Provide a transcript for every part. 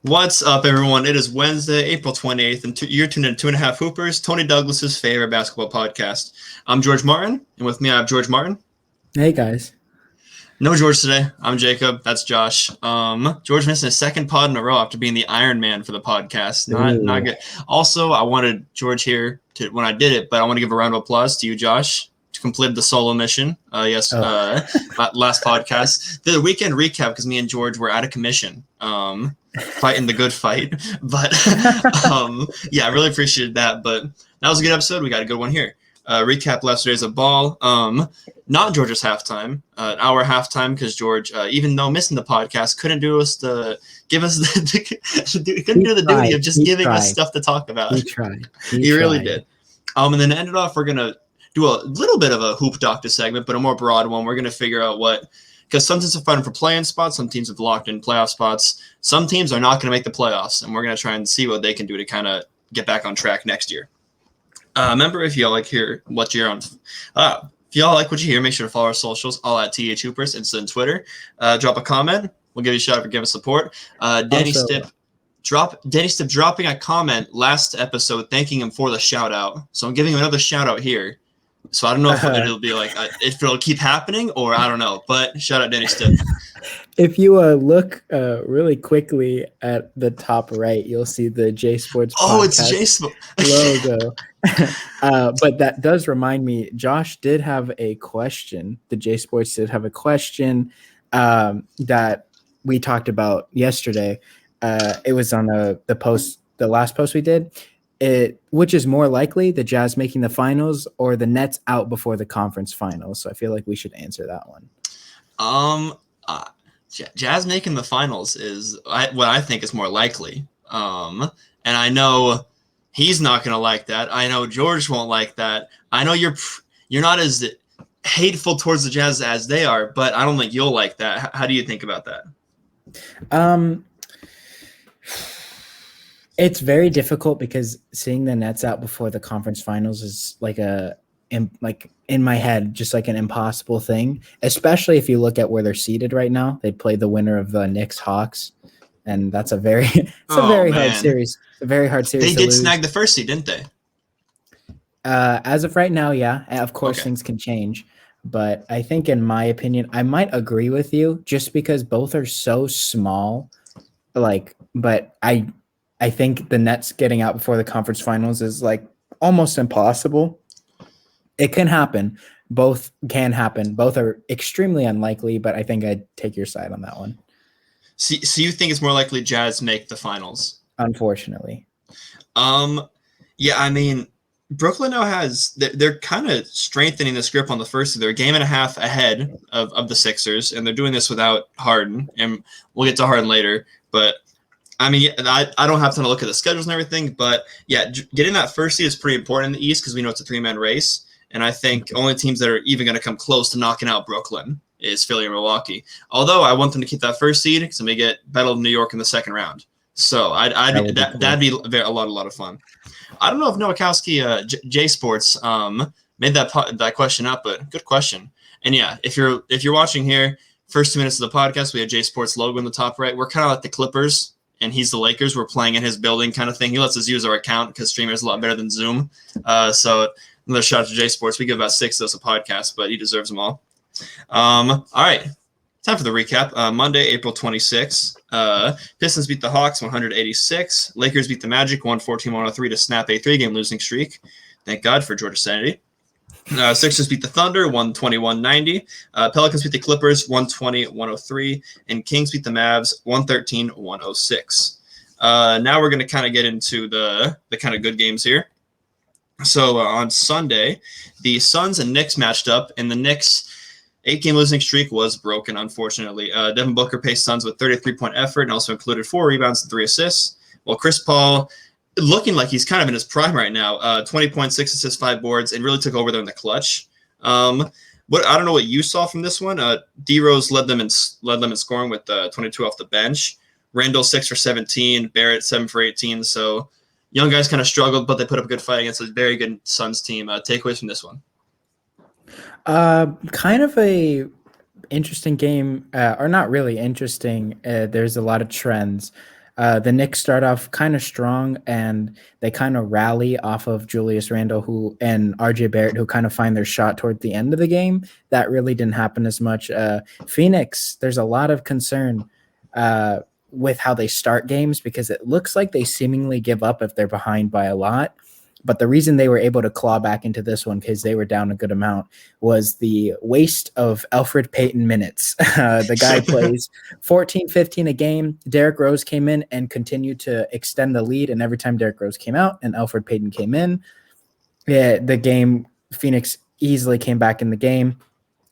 What's up, everyone? It is Wednesday, April 28th, and you're tuned in to THHoopers, Tony Douglas's favorite basketball podcast. I'm George Martin, and with me I have George Martin. Hey, guys. No George today. I'm Jacob. That's Josh. George missing his second pod in a row after being the Iron Man for the podcast. Not good. Also, I wanted George here when I did it, but I want to give a round of applause to you, Josh, to complete the solo mission. Last podcast. The weekend recap because me and George were out of commission. Fighting the good fight. But yeah, I really appreciated that. But that was a good episode. We got a good one here. Recap last days of ball. Not George's halftime, an hour halftime because George, even though missing the podcast, couldn't do the duty of just giving us stuff to talk about. He tried. He really did. And then to end it off, we're gonna do a little bit of a hoop doctor segment, but a more broad one. We're gonna figure out because some teams are fighting for play-in spots, some teams have locked in playoff spots, some teams are not going to make the playoffs, and we're going to try and see what they can do to kind of get back on track next year. Remember, if y'all like what you hear, make sure to follow our socials, all at THHoopers, and Twitter. Drop a comment. We'll give you a shout out for giving us support. Danny Stipp dropping a comment last episode thanking him for the shout out. So I'm giving him another shout out here. So I don't know if it'll be like if it'll keep happening or I don't know. But shout out Danny Stipp. If you look really quickly at the top right, you'll see the J Sports it's J Sports logo. But that does remind me, Josh did have a question. The J Sports did have a question that we talked about yesterday. It was on the last post we did. Which is more likely, the Jazz making the finals or the Nets out before the conference finals? So I feel like we should answer that one. Jazz making the finals is what I think is more likely. And I know he's not going to like that. I know George won't like that. I know you're not as hateful towards the Jazz as they are, but I don't think you'll like that. How do you think about that? It's very difficult because seeing the Nets out before the conference finals is in my head, just like an impossible thing, especially if you look at where they're seated right now. They play the winner of the Knicks Hawks, and that's a very hard series. A very hard series. They did snag the first seed, didn't they? As of right now, yeah. Of course, Things can change. But I think, in my opinion, I might agree with you just because both are so small. But I think the Nets getting out before the conference finals is almost impossible. It can happen. Both can happen. Both are extremely unlikely, but I think I'd take your side on that one. So you think it's more likely Jazz make the finals? Unfortunately. Yeah, I mean, Brooklyn now they're kind of strengthening this grip on the first. They're a game and a half ahead of the Sixers, and they're doing this without Harden, and we'll get to Harden later, but I mean, I don't have time to look at the schedules and everything, but yeah, getting that first seed is pretty important in the East because we know it's a three-man race, and I think only teams that are even going to come close to knocking out Brooklyn is Philly and Milwaukee. Although I want them to keep that first seed because they get Battle of New York in the second round, so that'd be a lot of fun. I don't know if Nowakowski, J Sports, made that question up, but good question. And yeah, if you're watching here, first 2 minutes of the podcast, we have J Sports logo in the top right. We're kind of like the Clippers. And he's the Lakers. We're playing in his building kind of thing. He lets us use our account because Streamer is a lot better than Zoom. So another shout out to J Sports. We give about 6 of those a podcast, but he deserves them all. All right. Time for the recap. Monday, April 26th. Pistons beat the Hawks 186. Lakers beat the Magic 114-103 to snap a 3-game losing streak. Thank God for Georgia's sanity. Sixers beat the Thunder 121-90. Pelicans beat the Clippers 120-103. And Kings beat the Mavs 113-106. Now we're going to kind of get into the kind of good games here. So on Sunday, the Suns and Knicks matched up, and the Knicks' 8-game losing streak was broken, unfortunately. Devin Booker paced Suns with 33-point effort and also included 4 rebounds and 3 assists, while Chris Paul, looking like he's kind of in his prime right now, 20 points, 6 assists, 5 boards, and really took over there in the clutch. I don't know what you saw from this one. D-Rose led them in scoring with 22 off the bench. Randall 6 for 17, Barrett 7 for 18. So young guys kind of struggled, but they put up a good fight against a very good Suns team. Takeaways from this one? Kind of a interesting game, or not really interesting. There's a lot of trends. The Knicks start off kind of strong, and they kind of rally off of Julius Randle and RJ Barrett, who kind of find their shot toward the end of the game. That really didn't happen as much. Phoenix, there's a lot of concern with how they start games because it looks like they seemingly give up if they're behind by a lot. But the reason they were able to claw back into this one, because they were down a good amount, was the waste of Elfrid Payton minutes. The guy plays 14, 15 a game. Derrick Rose came in and continued to extend the lead. And every time Derrick Rose came out and Elfrid Payton came in, Phoenix easily came back in the game.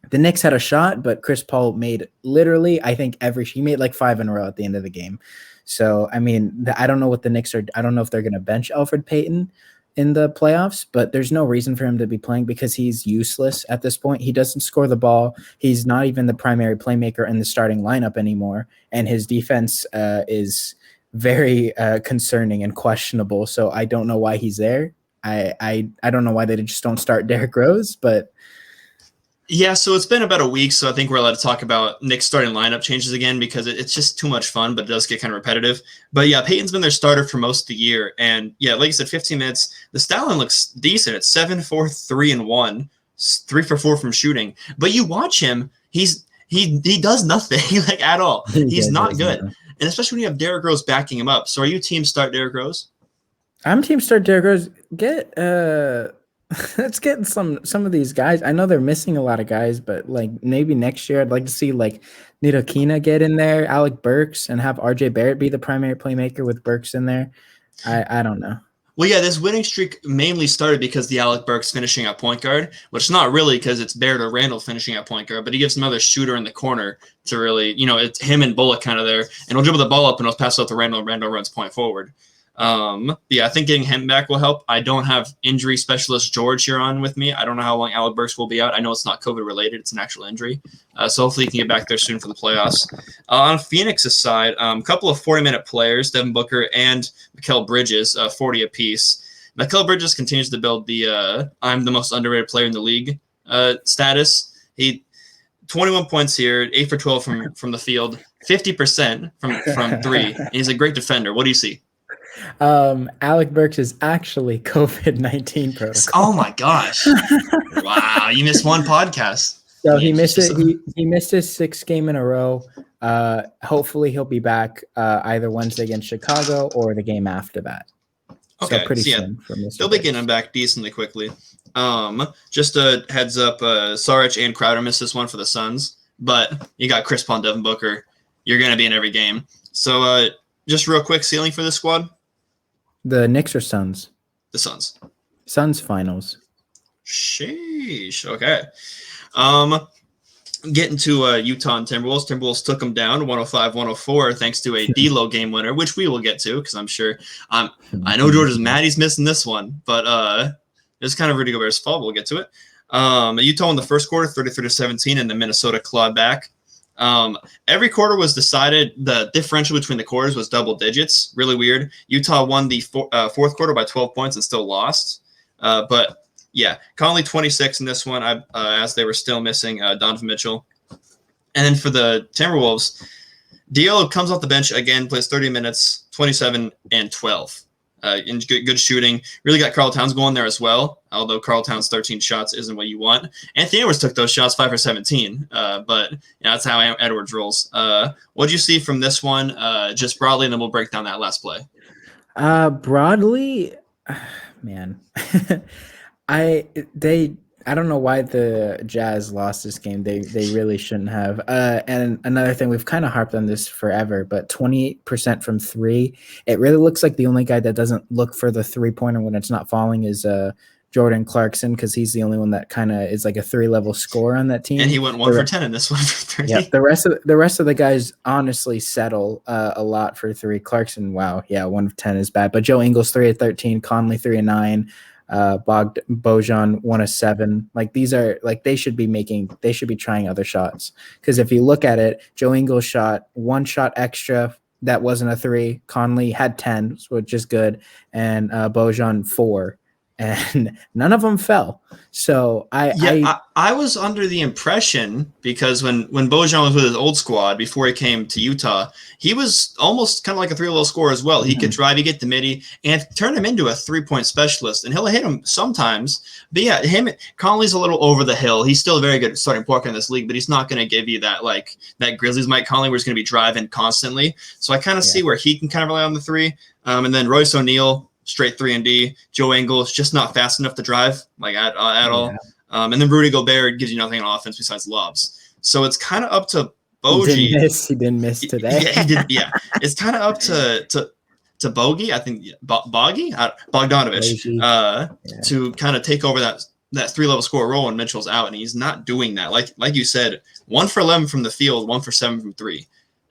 The Knicks had a shot, but Chris Paul made literally, I think he made like 5 in a row at the end of the game. So, I mean, I don't know what the Knicks are. I don't know if they're going to bench Elfrid Payton in the playoffs, but there's no reason for him to be playing because he's useless at this point. He doesn't score the ball. He's not even the primary playmaker in the starting lineup anymore. And his defense is very concerning and questionable. So I don't know why he's there. I don't know why they just don't start Derrick Rose, but yeah, so it's been about a week, so I think we're allowed to talk about Knicks starting lineup changes again because it's just too much fun, but it does get kind of repetitive. But yeah, Peyton's been their starter for most of the year, and yeah, like you said, 15 minutes. The stat line looks decent. It's 7, 4, 3, and 1, 3 for 4 from shooting. But you watch him, he does nothing like at all. He's not good, and especially when you have Derrick Rose backing him up. So are you team start Derrick Rose? I'm team start Derrick Rose. Let's get some of these guys. I know they're missing a lot of guys, but like maybe next year I'd like to see like Ntilikina get in there, Alec Burks, and have RJ Barrett be the primary playmaker with Burks in there. I don't know. Well, yeah, this winning streak mainly started because the Alec Burks finishing at point guard, which not really because it's Barrett or Randall finishing at point guard, but he gives another shooter in the corner to really, it's him and Bullock kind of there, and he'll dribble the ball up and he'll pass it out to Randall, and Randall runs point forward. Yeah, I think getting him back will help. I don't have injury specialist George here on with me. I don't know how long Alec Burks will be out. I know it's not COVID related. It's an actual injury. So hopefully he can get back there soon for the playoffs. On Phoenix's side, a couple of 40-minute players, Devin Booker and Mikal Bridges, 40 apiece. Mikal Bridges continues to build the I'm the most underrated player in the league status. He 21 points here, 8 for 12 from the field, 50% from 3. And he's a great defender. What do you see? Alec Burks is actually COVID-19 protocol. Oh my gosh! Wow, you missed one podcast. So he missed it. He missed his 6th game in a row. Hopefully he'll be back either Wednesday against Chicago or the game after that. Okay, so pretty soon from this. They'll be getting him back decently quickly. Just a heads up, Saric and Crowder missed this one for the Suns, but you got Chris Paul and Devin Booker. You're going to be in every game. So just real quick, ceiling for this squad. The Knicks or Suns? The Suns. Suns finals. Sheesh. Okay. Getting to Utah and Timberwolves. Timberwolves took them down 105-104 thanks to a D-Lo game winner, which we will get to because I'm sure I know George is mad he's missing this one, but it's kind of Rudy Gobert's fault. We'll get to it. Utah in the first quarter, 33-17, and then Minnesota clawed back. Every quarter was decided. The differential between the quarters was double digits. Really weird. Utah won the fourth quarter by 12 points and still lost. But yeah, Conley 26 in this one, as they were still missing Donovan Mitchell. And then for the Timberwolves, Diallo comes off the bench again, plays 30 minutes, 27 and 12. In good shooting. Really got Karl Towns going there as well, although Karl Towns' 13 shots isn't what you want. Anthony Edwards took those shots, 5 for 17, but that's how Edwards rolls. What did you see from this one, just broadly, and then we'll break down that last play? Broadly, man, I don't know why the Jazz lost this game. They really shouldn't have. And another thing, we've kind of harped on this forever, but 28% from 3. It really looks like the only guy that doesn't look for the 3-pointer when it's not falling is Jordan Clarkson, because he's the only one that kind of is like a 3-level scorer on that team. And he went 1 for 10 in this one for 30. Yeah, the rest of the guys honestly settle a lot for 3. Clarkson, wow, yeah, 1 of 10 is bad. But Joe Ingles 3 of 13, Conley 3 of 9. Bojan 1 of 7. Like these are like they should be trying other shots, because if you look at it, Joe Ingles shot 1 shot extra that wasn't a 3. Conley had 10, which is good, and Bojan 4. and none of them fell. So I was under the impression, because when Bojan was with his old squad before he came to Utah, he was almost kind of like a 3-level scorer as well. He could drive, he get the midi, and turn him into a 3-point specialist, and he'll hit him sometimes. But yeah, Conley's a little over the hill. He's still very good at starting point in this league, but he's not going to give you that that Grizzlies Mike Conley, where he's going to be driving constantly. So I kind of see where he can kind of rely on the three. And then Royce O'Neal, straight 3-and-D. Joe Ingles just not fast enough to drive at all. And then Rudy Gobert gives you nothing on offense besides lobs. So it's kind of up to Bogey. He didn't miss today. Yeah, he did. Yeah, it's kind of up to Bogey. I think Bogdanovich to kind of take over that 3-level scorer role when Mitchell's out, and he's not doing that. Like you said, 1 for 11 from the field, 1 for 7 from 3.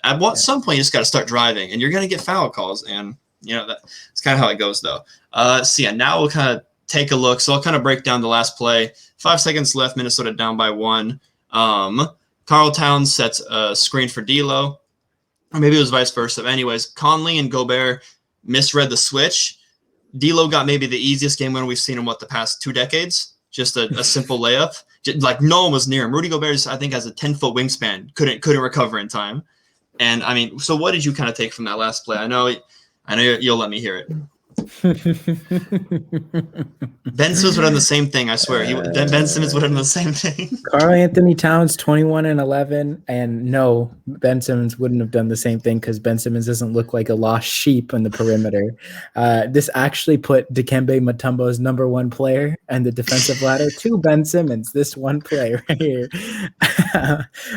At some point, you just got to start driving, and you're going to get foul calls, and that's kind of how it goes, though. Now we'll kind of take a look. So I'll kind of break down the last play. 5 seconds left, Minnesota down by 1. Karl Towns sets a screen for D'Lo, or maybe it was vice versa. But anyways, Conley and Gobert misread the switch. D'Lo got maybe the easiest game winner we've seen in the past 2 decades. Just a simple layup. No one was near him. Rudy Gobert, I think, has a 10-foot wingspan. Couldn't recover in time. And I mean, so what did you kind of take from that last play? I know you'll let me hear it. Ben Simmons would have done the same thing, I swear. Ben Simmons would have done the same thing. Karl Anthony Towns, 21 and 11. And no, Ben Simmons wouldn't have done the same thing because Ben Simmons doesn't look like a lost sheep on the perimeter. This actually put Dikembe Mutombo's number 1 player and the defensive ladder to Ben Simmons, this one play right here.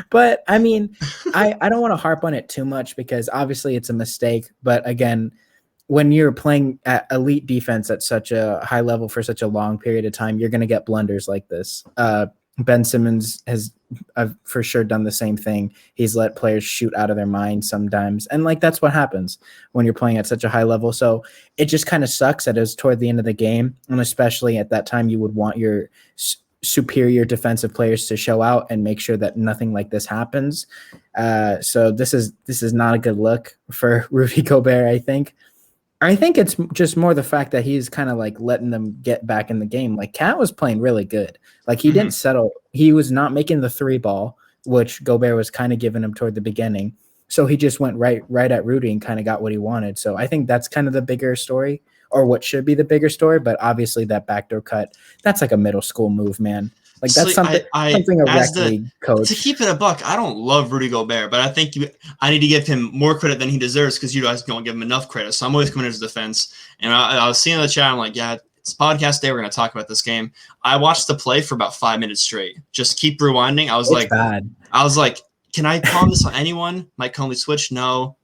But, I mean, I don't want to harp on it too much because obviously it's a mistake. But, again, when you're playing at elite defense at such a high level for such a long period of time, you're going to get blunders like this. Ben Simmons has for sure done the same thing. He's let players shoot out of their mind sometimes. And that's what happens when you're playing at such a high level. So it just kind of sucks that it was toward the end of the game. And especially at that time, you would want your superior defensive players to show out and make sure that nothing like this happens. So this is not a good look for Rudy Gobert, I think. I think it's just more the fact that he's kind of letting them get back in the game. Cat was playing really good. He didn't settle. He was not making the 3 ball, which Gobert was kind of giving him toward the beginning. So he just went right at Rudy and kind of got what he wanted. So I think that's kind of the bigger story, or what should be the bigger story. But obviously that backdoor cut, that's like a middle school move, man. That's something a rec league coach. To keep it a buck, I don't love Rudy Gobert, but I think I need to give him more credit than he deserves because you guys don't give him enough credit. So I'm always coming to his defense. And I was seeing in the chat, I'm like, yeah, it's podcast day. We're going to talk about this game. I watched the play for about 5 minutes straight. Just keep rewinding. I was like, can I palm this on anyone? Mike Conley switch? No.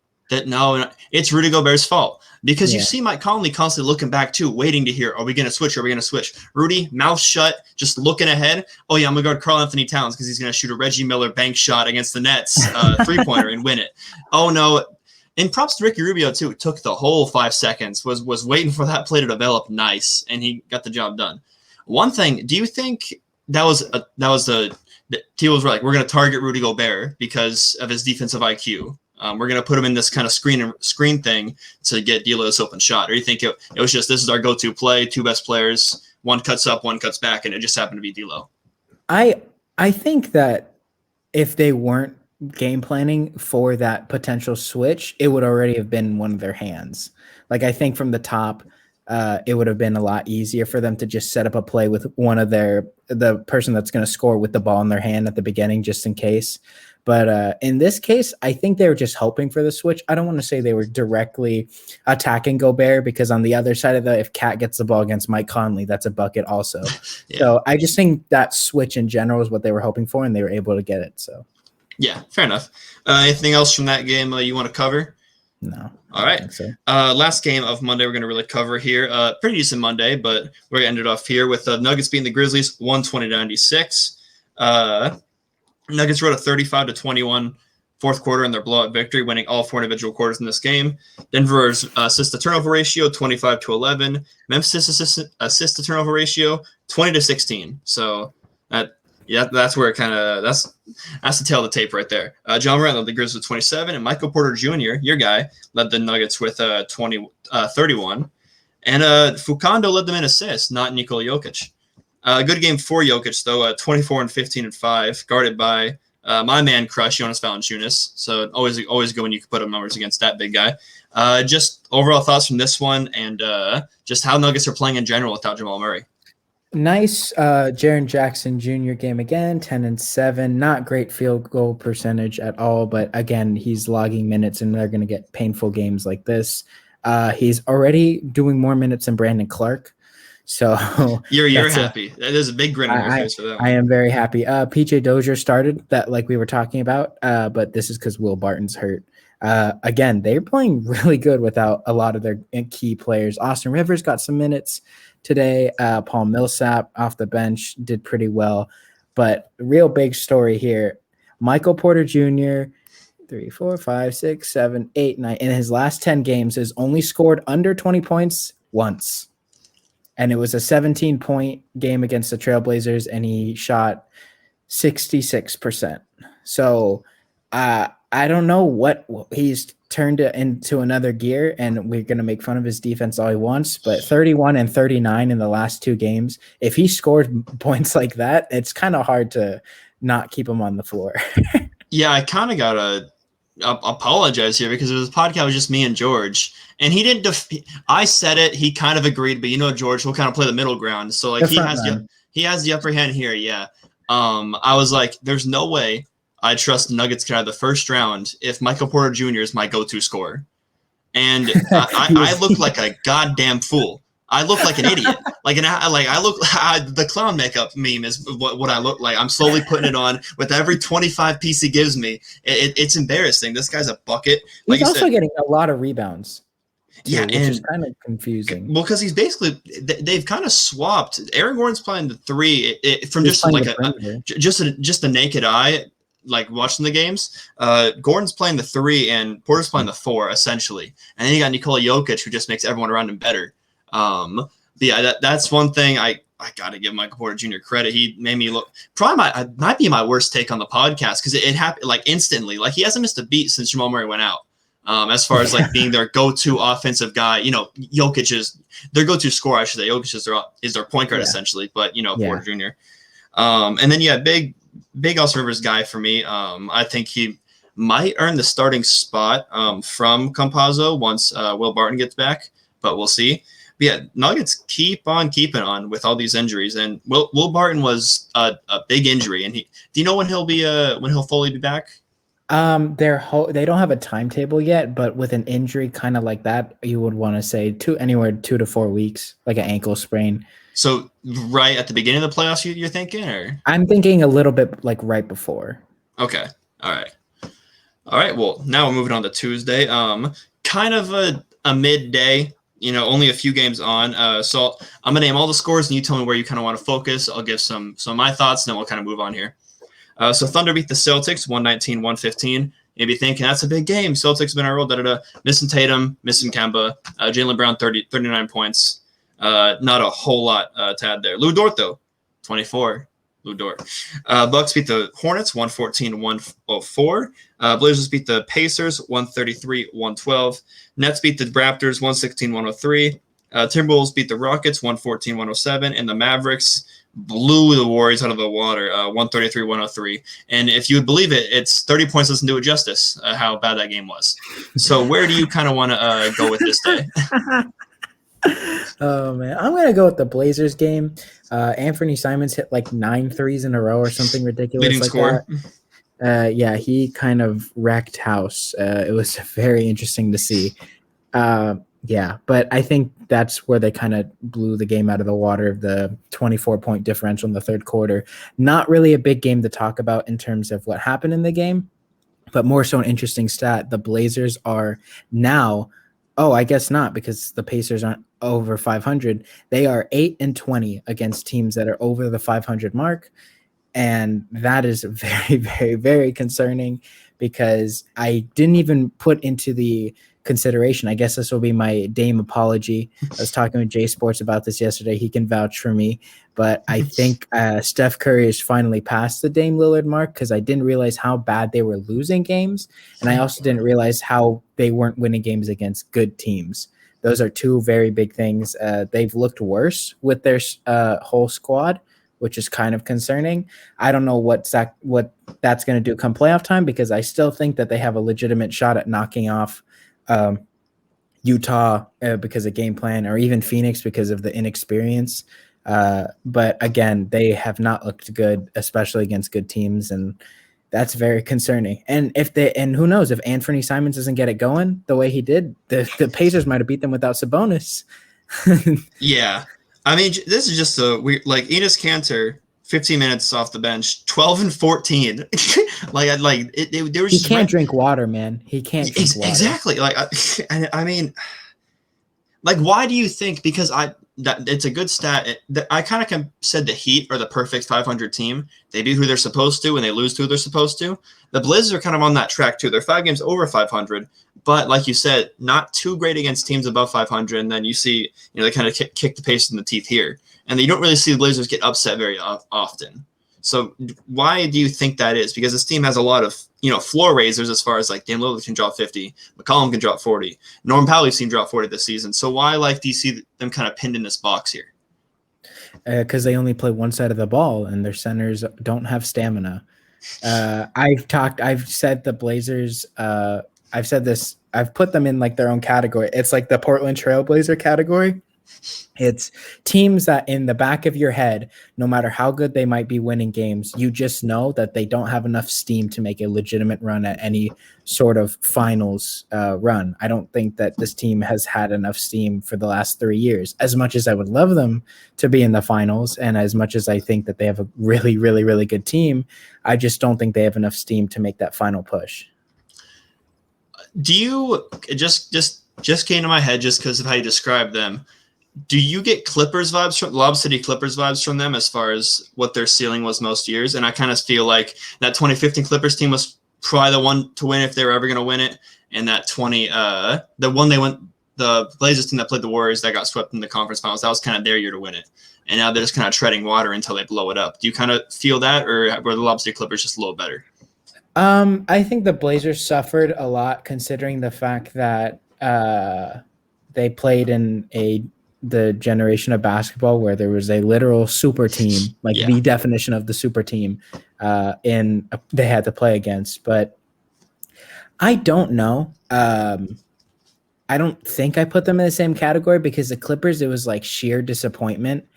No, it's Rudy Gobert's fault. Because you see Mike Conley constantly looking back too, waiting to hear, are we going to switch? Are we going to switch? Rudy, mouth shut, just looking ahead. Oh, yeah, I'm going to guard Karl Anthony Towns because he's going to shoot a Reggie Miller bank shot against the Nets three-pointer and win it. Oh, no. And props to Ricky Rubio, too. It took the whole 5 seconds, was waiting for that play to develop nice, and he got the job done. One thing, do you think that was the T-Wolves were like, we're going to target Rudy Gobert because of his defensive IQ? We're going to put him in this kind of screen thing to get D'Lo this open shot. Or you think it was just this is our go-to play, 2 best players, one cuts up, one cuts back, and it just happened to be D'Lo? I think that if they weren't game planning for that potential switch, it would already have been in one of their hands. I think from the top, it would have been a lot easier for them to just set up a play with one of the person that's going to score with the ball in their hand at the beginning, just in case. But in this case, I think they were just hoping for the switch. I don't want to say they were directly attacking Gobert because on the other side of if Cat gets the ball against Mike Conley, that's a bucket also. Yeah. So I just think that switch in general is what they were hoping for, and they were able to get it. So, yeah, fair enough. Anything else from that game you want to cover? No. All right. So. Last game of Monday we're going to really cover here. Pretty decent Monday, but we're going to end it off here with the Nuggets beating the Grizzlies 120-96. Nuggets wrote a 35-21 fourth quarter in their blowout victory, winning all 4 individual quarters in this game. Denver's assist-to-turnover ratio 25-11. Memphis assist to turnover ratio 20-16. So that's where it kind of that's the tail of the tape right there. John Morant led the Grizzlies with 27, and Michael Porter Jr., your guy, led the Nuggets with 31. And Fukando led them in assists, not Nikola Jokic. Good game for Jokic, though, 24 and 15 and 5, guarded by my man crush, Jonas Valanciunas. So always good when you can put up numbers against that big guy. Just overall thoughts from this one and just how Nuggets are playing in general without Jamal Murray. Nice Jaren Jackson Jr. game again, 10 and 7. Not great field goal percentage at all, but again, he's logging minutes and they're going to get painful games like this. He's already doing more minutes than Brandon Clark. So you're happy. There's a big grin on your face for that one. I am very happy. PJ Dozier started that like we were talking about, but this is because Will Barton's hurt. Again, they're playing really good without a lot of their key players. Austin Rivers got some minutes today. Paul Millsap off the bench did pretty well. But real big story here, Michael Porter Jr., 3, 4, 5, 6, 7, 8, 9. In his last 10 games has only scored under 20 points once. And it was a 17-point game against the Trailblazers, and he shot 66%. So I don't know what he's turned it into another gear, and we're going to make fun of his defense all he wants, but 31 and 39 in the last 2 games. If he scored points like that, it's kind of hard to not keep him on the floor. Yeah, I kind of got to apologize here because it was a podcast with just me and George, and he didn't I said it, he kind of agreed, but George will kind of play the middle ground, so like he has the upper hand here. Yeah. I was like, there's no way I trust the Nuggets get out of the first round if Michael Porter Jr. is my go-to scorer. And I look like a goddamn fool. I look like an idiot. The clown makeup meme is what I look like. I'm slowly putting it on with every 25 piece he gives me. It's embarrassing. This guy's a bucket. He's also getting a lot of rebounds. Yeah, which is kind of confusing. Well, because he's basically they've kind of swapped. Aaron Gordon's playing the 3 from just like just a naked eye, like watching the games. Gordon's playing the 3 and Porter's playing the 4 essentially, and then you got Nikola Jokic who just makes everyone around him better. But yeah, that's one thing I got to give Michael Porter Jr. credit. He made me look probably might be my worst take on the podcast because it happened like instantly. Like he hasn't missed a beat since Jamal Murray went out. As far as like being their go-to offensive guy, Jokic is their go-to scorer. I should say Jokic is their point guard essentially, but Porter Jr. And then big Austin Rivers guy for me. I think he might earn the starting spot from Campazzo once Will Barton gets back, but we'll see. But yeah, Nuggets keep on keeping on with all these injuries, and Will Barton was a big injury. And do you know when he'll fully be back? They don't have a timetable yet, but with an injury kind of like that, you would want to say anywhere 2 to 4 weeks, like an ankle sprain. So right at the beginning of the playoffs, you're thinking, or I'm thinking a little bit like right before. Okay, all right. Well, now we're moving on to Tuesday. Kind of a midday. Only a few games on. So I'm gonna name all the scores, and you tell me where you kind of want to focus. I'll give some of my thoughts, and then we'll kind of move on here. So Thunder beat the Celtics 119-115. You'd be thinking that's a big game. Celtics have been on a roll. Missing Tatum, missing Kemba. Jaylen Brown 39 points. Not a whole lot to add there. Lou Dort though, 24. Lou Dort. Bucks beat the Hornets 114-104. Blazers beat the Pacers 133-112. Nets beat the Raptors 116-103. Timberwolves beat the Rockets 114-107, and the Mavericks blew the Warriors out of the water 133-103. And if you would believe it, it's 30 points doesn't do it justice how bad that game was. So where do you kind of want to go with this day? Oh man, I'm gonna go with the Blazers game. Anthony Simons hit like 9 threes in a row or something ridiculous. Leading like scorer. That. Yeah, he kind of wrecked house. It was very interesting to see. Yeah, but I think that's where they kind of blew the game out of the water, the 24-point differential in the third quarter. Not really a big game to talk about in terms of what happened in the game, but more so an interesting stat. The Blazers are now, I guess not, because the Pacers aren't over 500. They are 8-20 against teams that are over the 500 mark. And that is very, very, very concerning because I didn't even put into the consideration. I guess this will be my Dame apology. I was talking with Jay Sports about this yesterday. He can vouch for me, but I think Steph Curry has finally passed the Dame Lillard mark because I didn't realize how bad they were losing games. And I also didn't realize how they weren't winning games against good teams. Those are two very big things. They've looked worse with their whole squad, which is kind of concerning. I don't know what that's going to do come playoff time, because I still think that they have a legitimate shot at knocking off Utah because of game plan, or even Phoenix because of the inexperience. But again, they have not looked good, especially against good teams, and that's very concerning. And who knows, if Anthony Simons doesn't get it going the way he did, the Pacers might have beat them without Sabonis. Yeah. I mean, this is just a weird, like Enes Kanter, 15 minutes off the bench, 12 and 14. He can't drink water, man. He can't drink water. Exactly. I mean, like, why do you think? Because it's a good stat. I kind of said the Heat are the perfect 500 team. They do who they're supposed to, and they lose to who they're supposed to. The Blazers are kind of on that track too. They're 5 games over 500, but like you said, not too great against teams above 500. And then you see, they kind of kick the Pacers in the teeth here. And you don't really see the Blazers get upset very often. So why do you think that is? Because this team has a lot of, floor raisers as far as like Dame Lillard can drop 50, McCollum can drop 40, Norman Powell's seen drop 40 this season. So why do you see them kind of pinned in this box here? Because they only play one side of the ball and their centers don't have stamina. I've said the Blazers, I've said this, I've put them in like their own category. It's like the Portland Trailblazer category. It's teams that in the back of your head, no matter how good they might be winning games, you just know that they don't have enough steam to make a legitimate run at any sort of finals run. I don't think that this team has had enough steam for the last 3 years. As much as I would love them to be in the finals, and as much as I think that they have a really, really, really good team, I just don't think they have enough steam to make that final push. Do you just came to my head just because of how you described them? Do you get Clippers vibes from Lob City Clippers vibes from them as far as what their ceiling was most years? And I kind of feel like that 2015 Clippers team was probably the one to win if they were ever going to win it. And that the Blazers team that played the Warriors that got swept in the conference finals, that was kind of their year to win it. And now they're just kind of treading water until they blow it up. Do you kind of feel that, or were the Lob City Clippers just a little better? I think the Blazers suffered a lot considering the fact that they played in the generation of basketball where there was a literal super team, the definition of the super team, they had to play against. But I don't know. I don't think I put them in the same category because the Clippers, it was like sheer disappointment.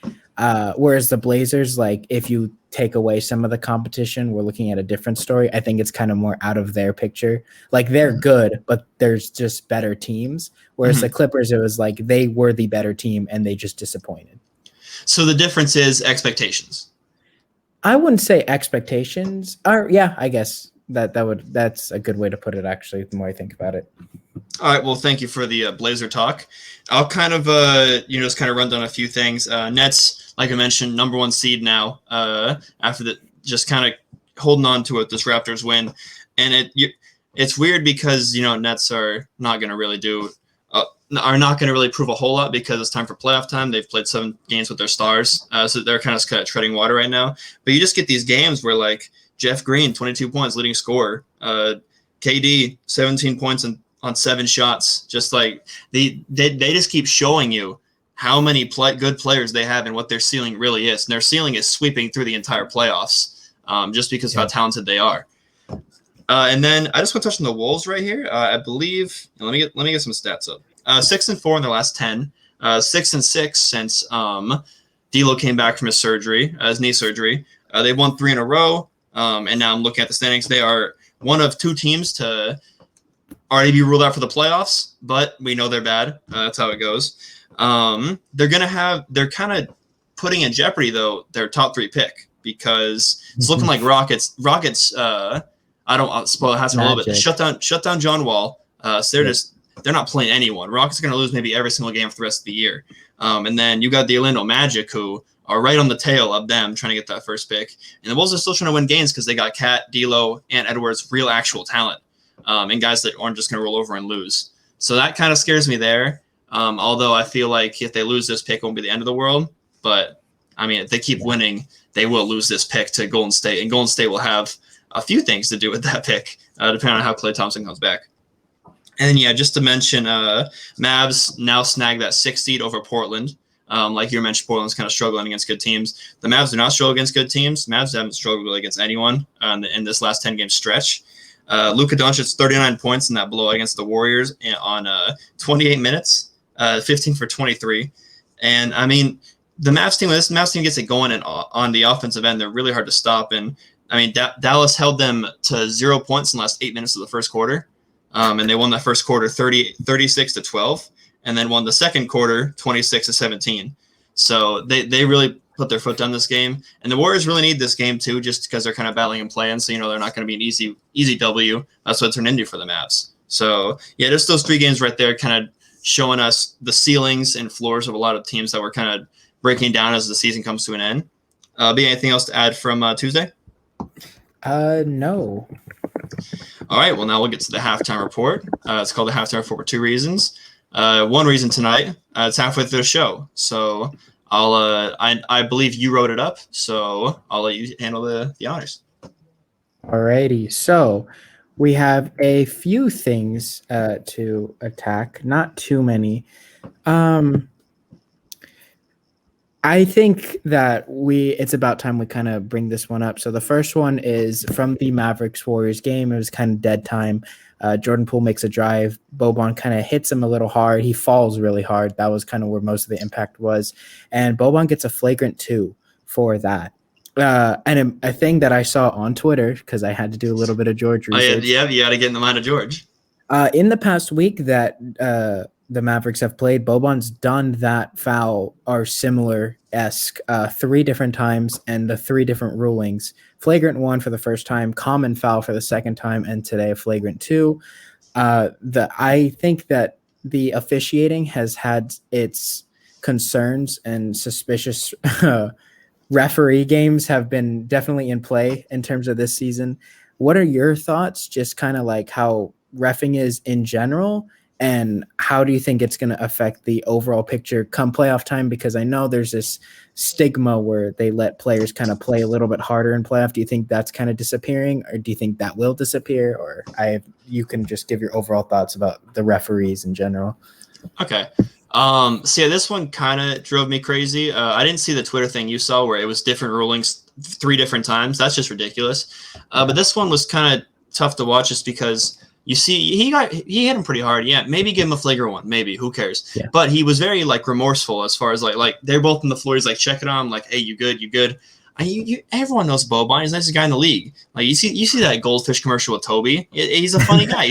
Whereas the Blazers, like if you take away some of the competition, we're looking at a different story. I think it's kind of more out of their picture. Like they're good, but there's just better teams. Whereas the Clippers, it was like they were the better team and they just disappointed. So the difference is expectations. I wouldn't say expectations. Yeah, I guess that's a good way to put it. Actually, the more I think about it. All right. Well, thank you for the Blazer talk. I'll kind of just kind of run down a few things. Nets, like I mentioned, number 1 seed now. After just kind of holding on to it, this Raptors win, and it's weird because Nets are not going to really prove a whole lot because it's time for playoff time. They've played 7 games with their stars, so they're kind of treading water right now. But you just get these games where like Jeff Green, 22 points, leading scorer. KD, 17 points on 7 shots. Just like they just keep showing you how many good players they have and what their ceiling really is. And their ceiling is sweeping through the entire playoffs just because of how talented they are. And then I just want to touch on the Wolves right here. I believe, let me get some stats up. 6-4 in their last 10. 6-6 since D'Lo came back from his knee surgery. They've won 3 in a row. And now I'm looking at the standings. They are one of 2 teams to already be ruled out for the playoffs, but we know they're bad. That's how it goes. They're kind of putting in jeopardy though their top 3 pick because it's looking like Rockets. I don't spoil it a little bit. Shut down John Wall. So they're not playing anyone. Rockets are going to lose maybe every single game for the rest of the year. And then you got the Orlando Magic who are right on the tail of them trying to get that first pick. And the Wolves are still trying to win games because they got Cat, D'Lo, and Edwards, real actual talent, and guys that aren't just going to roll over and lose. So that kind of scares me there. Although I feel like if they lose this pick, it won't be the end of the world. But, I mean, if they keep winning, they will lose this pick to Golden State. And Golden State will have a few things to do with that pick, depending on how Klay Thompson comes back. And yeah, just to mention, Mavs now snag that 6th seed over Portland. Like you mentioned, Portland's kind of struggling against good teams. The Mavs do not struggle against good teams. Mavs haven't struggled really against anyone in this last 10-game stretch. Luka Doncic 39 points in that blowout against the Warriors on 28 minutes, 15 for 23. And I mean, the Mavs team, when this Mavs team gets it going and on the offensive end, they're really hard to stop. And I mean, Dallas held them to 0 points in the last 8 minutes of the first quarter. And they won that first quarter 36-12, and then won the second quarter 26-17. So they really put their foot down this game. And the Warriors really need this game too, just because they're kind of battling and playing. So, they're not going to be an easy W. That's what it turned into for the Mavs. So, yeah, just those 3 games right there kind of showing us the ceilings and floors of a lot of teams that were kind of breaking down as the season comes to an end. Be anything else to add from Tuesday? No. All right, well, now we'll get to the halftime report. It's called the halftime report for 2 reasons. One reason tonight, it's halfway through the show, so I believe you wrote it up, so I'll let you handle the honors. Alrighty, so we have a few things to attack, not too many. I think that it's about time we kind of bring this one up. So the first one is from the Mavericks-Warriors game. It was kind of dead time. Jordan Poole makes a drive. Boban kind of hits him a little hard. He falls really hard. That was kind of where most of the impact was. And Boban gets a flagrant 2 for that. And a thing that I saw on Twitter, because I had to do a little bit of George research. Yeah, you got to get in the mind of George. In the past week that the Mavericks have played, Boban's done that foul or similar-esque 3 different times, and the 3 different rulings. Flagrant 1 for the first time, common foul for the second time, and today a flagrant 2. I think that the officiating has had its concerns, and suspicious referee games have been definitely in play in terms of this season. What are your thoughts, just kind of like how reffing is in general, and how do you think it's going to affect the overall picture come playoff time? Because I know there's this stigma where they let players kind of play a little bit harder in playoff. Do you think that's kind of disappearing, or do you think that will disappear? Or you can just give your overall thoughts about the referees in general. Okay. So yeah, this one kind of drove me crazy. I didn't see the Twitter thing you saw where it was different rulings 3 different times. That's just ridiculous. But this one was kind of tough to watch just because you see he hit him pretty hard. Yeah, maybe give him a flagrant 1. Maybe, who cares? Yeah. But he was very remorseful as far as like they're both on the floor. He's like checking on him, like, hey, you good? You good? Everyone knows Boban. He's the nicest guy in the league. Like you see that Goldfish commercial with Toby. He's a funny guy.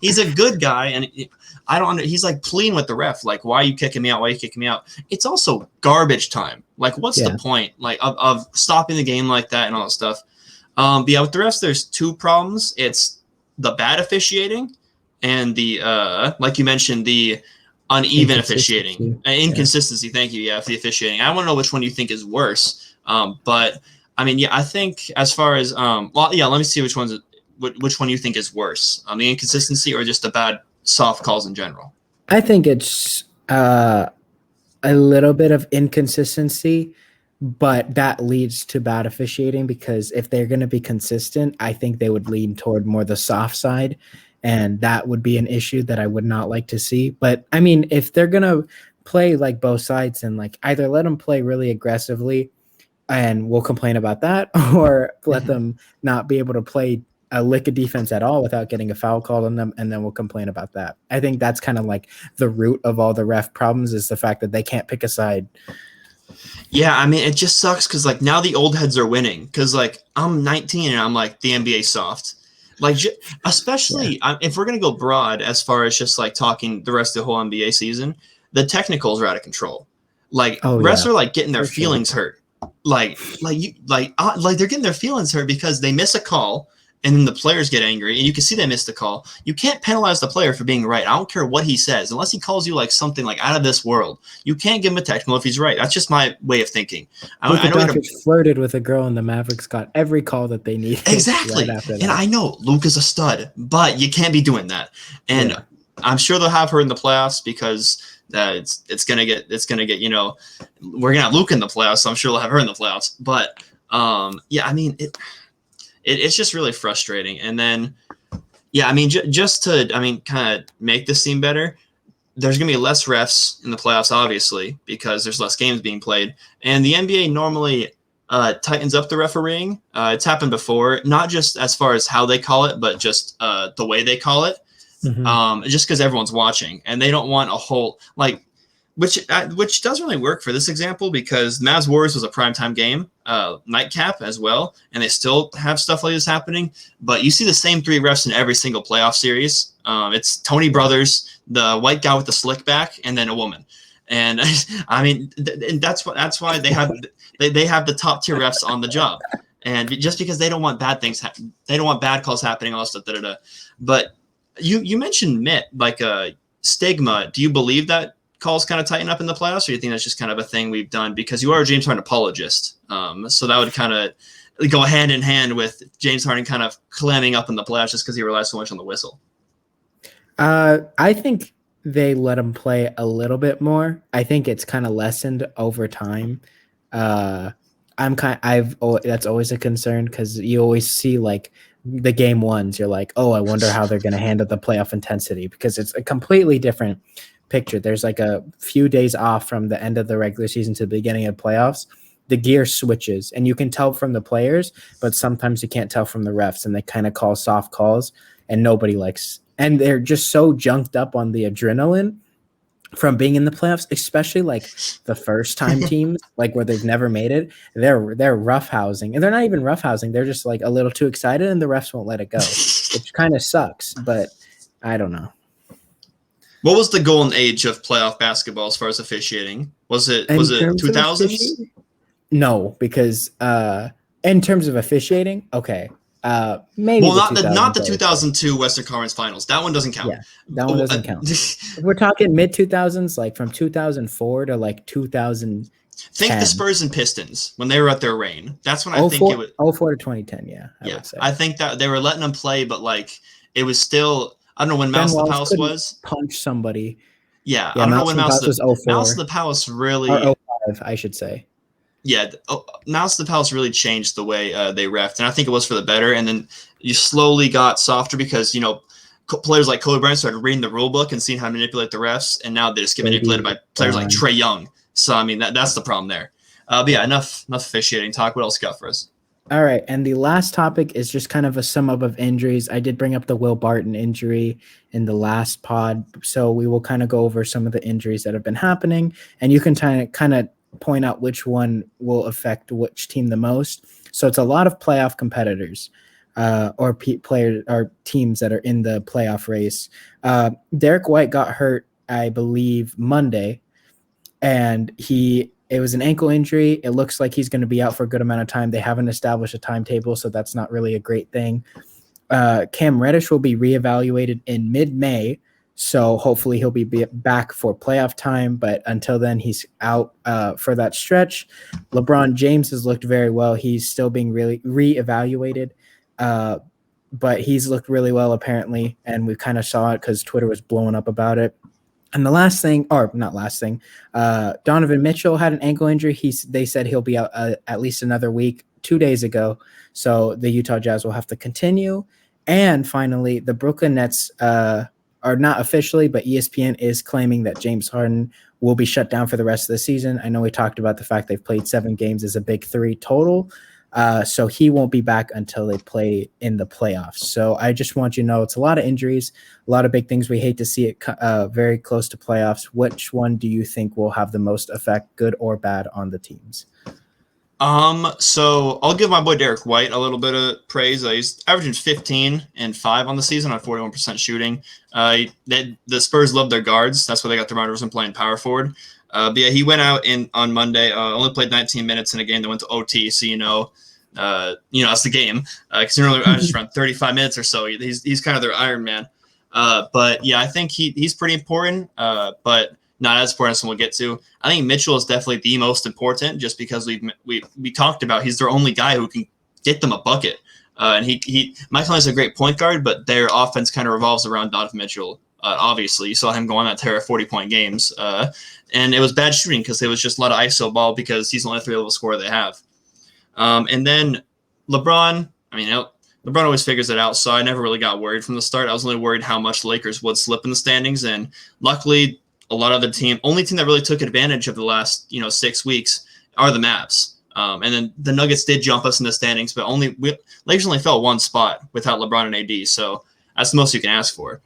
He's a good guy, and I don't. He's like pleading with the ref, like, why are you kicking me out? Why are you kicking me out? It's also garbage time. Like, what's the point? Like of stopping the game like that and all that stuff. But yeah, with the refs, there's 2 problems. It's the bad officiating and the like you mentioned, the uneven officiating, inconsistency. Thank you. Yeah, for the officiating. I want to know which one you think is worse. But I mean, yeah, I think as far as let me see which one you think is worse, the inconsistency or just the bad soft calls in general. I think it's a little bit of inconsistency, but that leads to bad officiating, because if they're going to be consistent, I think they would lean toward more the soft side, and that would be an issue that I would not like to see. But I mean, if they're going to play like both sides and like either let them play really aggressively and we'll complain about that, or let them not be able to play a lick of defense at all without getting a foul called on them, and then we'll complain about that. I think that's kind of like the root of all the ref problems, is the fact that they can't pick a side. Yeah, I mean, it just sucks because like now the old heads are winning, because like I'm 19 and I'm like the NBA soft. Like, especially if we're going to go broad as far as just like talking the rest of the whole NBA season, the technicals are out of control. Like refs are like getting their feelings hurt. Like they're getting their feelings hurt because they miss a call and then the players get angry, and you can see they missed the call. You can't penalize the player for being right. I don't care what he says, unless he calls you like something like out of this world. You can't give him a technical if he's right. That's just my way of thinking. I know he flirted with a girl, and the Mavericks got every call that they needed. Exactly. Right after that. And I know Luka's a stud, but you can't be doing that. And I'm sure they'll have her in the playoffs, because it's gonna get we're gonna have Luka in the playoffs, so I'm sure they'll have her in the playoffs. But I mean it's just really frustrating. And then Yeah, I mean, just to, kind of make this seem better, there's going to be less refs in the playoffs, obviously, because there's less games being played. And the NBA normally tightens up the refereeing. It's happened before, not just as far as how they call it, but just the way they call it. Just because everyone's watching, and they don't want a whole which doesn't really work for this example because Mavs Warriors was a primetime game, nightcap as well, and they still have stuff like this happening. But you see the same three refs in every single playoff series. It's Tony Brothers, the white guy with the slick back, and then a woman. And and that's why they have the top tier refs on the job. And just because they don't want bad things, they don't want bad calls happening, all stuff. But you mentioned Mitt, stigma. Do you believe that calls kind of tighten up in the playoffs, or do you think that's just kind of a thing we've done because you are a James Harden apologist? So that would kind of go hand in hand with James Harden kind of clamming up in the playoffs just because he relies so much on the whistle. I think they let him play a little bit more. I think it's kind of lessened over time. That's always a concern because you always see the game ones. You're like, oh, I wonder how they're going to handle the playoff intensity because it's a completely different picture. There's a few days off from the end of the regular season to the beginning of playoffs. The gear switches, and you can tell from the players, but sometimes you can't tell from the refs, and they kind of call soft calls, and nobody likes. And they're just so junked up on the adrenaline from being in the playoffs, especially the first time teams, where they've never made it. They're roughhousing, and they're not even roughhousing. They're just a little too excited, and the refs won't let it go, which kind of sucks. But I don't know. What was the golden age of playoff basketball as far as officiating? Was it 2000s? No, because in terms of officiating, okay. Maybe not the 2002 Western Conference Finals. That one doesn't count. Yeah, that one doesn't count. If we're talking mid 2000s, from 2004 to 2000. Think the Spurs and Pistons when they were at their reign. That's when I think it was 04 to 2010. Yeah, I would say. I think that they were letting them play, but it was still. I don't know when Mouse of the Palace was. Punch somebody. Yeah, I don't know when Mouse of the Palace really. Or 05, I should say. Yeah, Mouse of the Palace really changed the way they reffed, and I think it was for the better. And then you slowly got softer because players like Kobe Bryant started reading the rule book and seeing how to manipulate the refs, and now they just get manipulated by players like Trae Young. So that's the problem there. But yeah, enough officiating talk. What else you got for us? All right, and the last topic is just kind of a sum up of injuries. I did bring up the Will Barton injury in the last pod, so we will kind of go over some of the injuries that have been happening, and you can kind of point out which one will affect which team the most. So it's a lot of playoff competitors or players or teams that are in the playoff race. Derek White got hurt, I believe, Monday, and it was an ankle injury. It looks like he's going to be out for a good amount of time. They haven't established a timetable, so that's not really a great thing. Cam Reddish will be reevaluated in mid-May, so hopefully he'll be back for playoff time. But until then, he's out for that stretch. LeBron James has looked very well. He's still being really reevaluated, but he's looked really well apparently, and we kind of saw it because Twitter was blowing up about it. And the last thing, or not last thing, Donovan Mitchell had an ankle injury. They said he'll be out at least another week 2 days ago. So the Utah Jazz will have to continue. And finally, the Brooklyn Nets are not officially, but ESPN is claiming that James Harden will be shut down for the rest of the season. I know we talked about the fact they've played 7 games as a big 3 total. So he won't be back until they play in the playoffs. So I just want you to know it's a lot of injuries, a lot of big things. We hate to see it very close to playoffs. Which one do you think will have the most effect, good or bad, on the teams? So I'll give my boy Derek White a little bit of praise. He's averaging 15 and 5 on the season on 41% shooting. The Spurs love their guards. That's why they got DeMar DeRozan playing power forward. But yeah, he went out on Monday, only played 19 minutes in a game that went to OT. So, that's the game. Because normally I just run 35 minutes or so. He's kind of their Iron Man. But yeah, I think he's pretty important, but not as important as we'll get to. I think Mitchell is definitely the most important just because we talked about he's their only guy who can get them a bucket. And Mike Conley's a great point guard, but their offense kind of revolves around Donovan Mitchell. Obviously, you saw him go on that tear of 40-point games. And it was bad shooting because it was just a lot of ISO ball because he's the only 3-level scorer they have. And then LeBron, LeBron always figures it out, so I never really got worried from the start. I was only worried how much the Lakers would slip in the standings, and luckily, a lot of the only team that really took advantage of the last 6 weeks are the Mavs. And then the Nuggets did jump us in the standings, but Lakers only fell one spot without LeBron and AD, so that's the most you can ask for.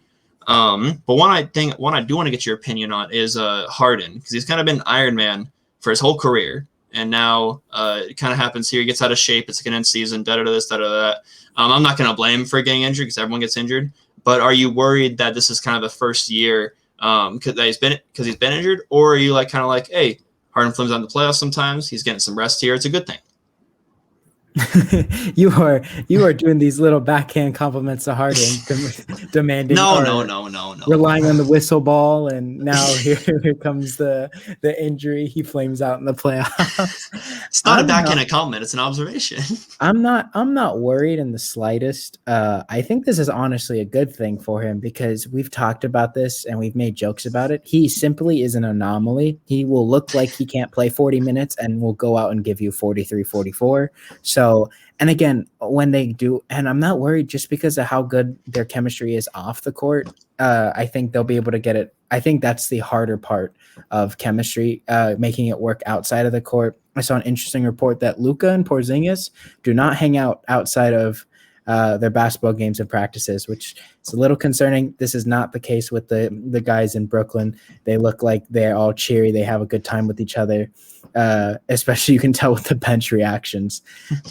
But one I do want to get your opinion on is Harden, because he's kind of been Iron Man for his whole career, and now it kind of happens here. He gets out of shape. It's like an end season, this, that. I'm not going to blame him for getting injured because everyone gets injured. But are you worried that this is kind of the first year because he's been injured, or are you kind of like, hey, Harden flims on the playoffs sometimes. He's getting some rest here. It's a good thing. You are doing these little backhand compliments to Harden, demanding no, relying on the whistle ball, and now here comes the injury. He flames out in the playoffs. It's not a backhand compliment; it's an observation. I'm not worried in the slightest. I think this is honestly a good thing for him because we've talked about this and we've made jokes about it. He simply is an anomaly. He will look like he can't play 40 minutes and will go out and give you 43, 44. So, and again, when they do, and I'm not worried just because of how good their chemistry is off the court. I think they'll be able to get it. I think that's the harder part of chemistry, making it work outside of the court. I saw an interesting report that Luka and Porzingis do not hang out outside of their basketball games and practices, which is a little concerning. This is not the case with the guys in Brooklyn. They look like they're all cheery. They have a good time with each other. Especially you can tell with the bench reactions.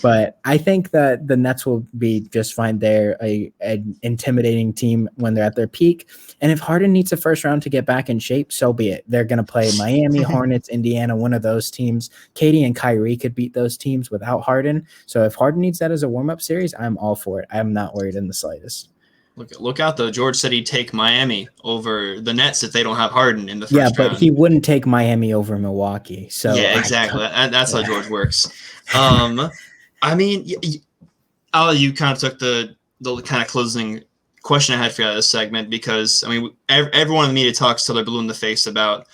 But I think that the Nets will be just fine. They're an intimidating team when they're at their peak. And if Harden needs a first round to get back in shape, so be it. They're going to play Miami, Hornets, Indiana, one of those teams. Katie and Kyrie could beat those teams without Harden. So if Harden needs that as a warm-up series, I'm all for it. I'm not worried in the slightest. Look out, though. George said he'd take Miami over the Nets if they don't have Harden in the first round. Yeah, but he wouldn't take Miami over Milwaukee. So yeah, exactly. That's how George works. I mean, you kind of took the kind of closing question I had for you out of this segment because, I mean, everyone in the media talks till they're blue in the face about,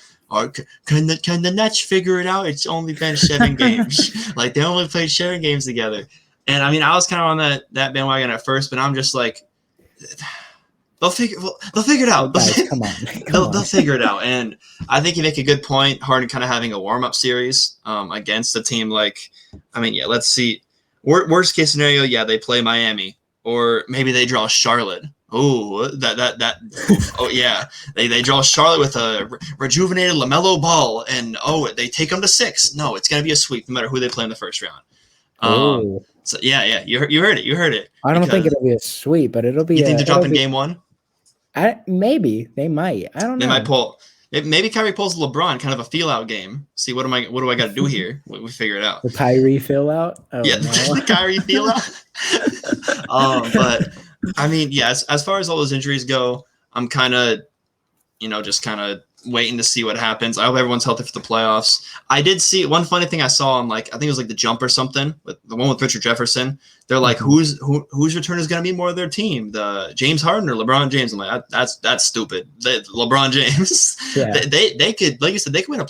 can the Nets figure it out? It's only been 7 games. Like, they only played 7 games together. And, I mean, I was kind of on that bandwagon at first, but I'm just like, they'll figure it out. Guys, come on. They'll figure it out. And I think you make a good point, Harden kind of having a warm-up series against a team like, I mean, yeah, let's see. Worst case scenario, yeah, they play Miami. Or maybe they draw Charlotte. Oh, oh yeah. They draw Charlotte with a rejuvenated LaMelo Ball, and they take them to 6. No, it's gonna be a sweep no matter who they play in the first round. So yeah, you heard it. I don't think it'll be a sweep, but it'll be. You think they're dropping game 1? Maybe they might. I don't know. They might pull. Maybe Kyrie pulls LeBron, kind of a feel out game. See what do I got to do here? We figure it out. The Kyrie feel out. Oh, yeah, no. The Kyrie feel out. But I mean, yeah. As far as all those injuries go, I'm kind of, just kind of waiting to see what happens. I hope everyone's healthy for the playoffs. I did see one funny thing I saw on I think it was the Jump or something, with the one with Richard Jefferson. They're like, whose return is going to be more of their team, the James Harden or LeBron James? I'm like, that's stupid. LeBron James. Yeah. they could, like you said, they could win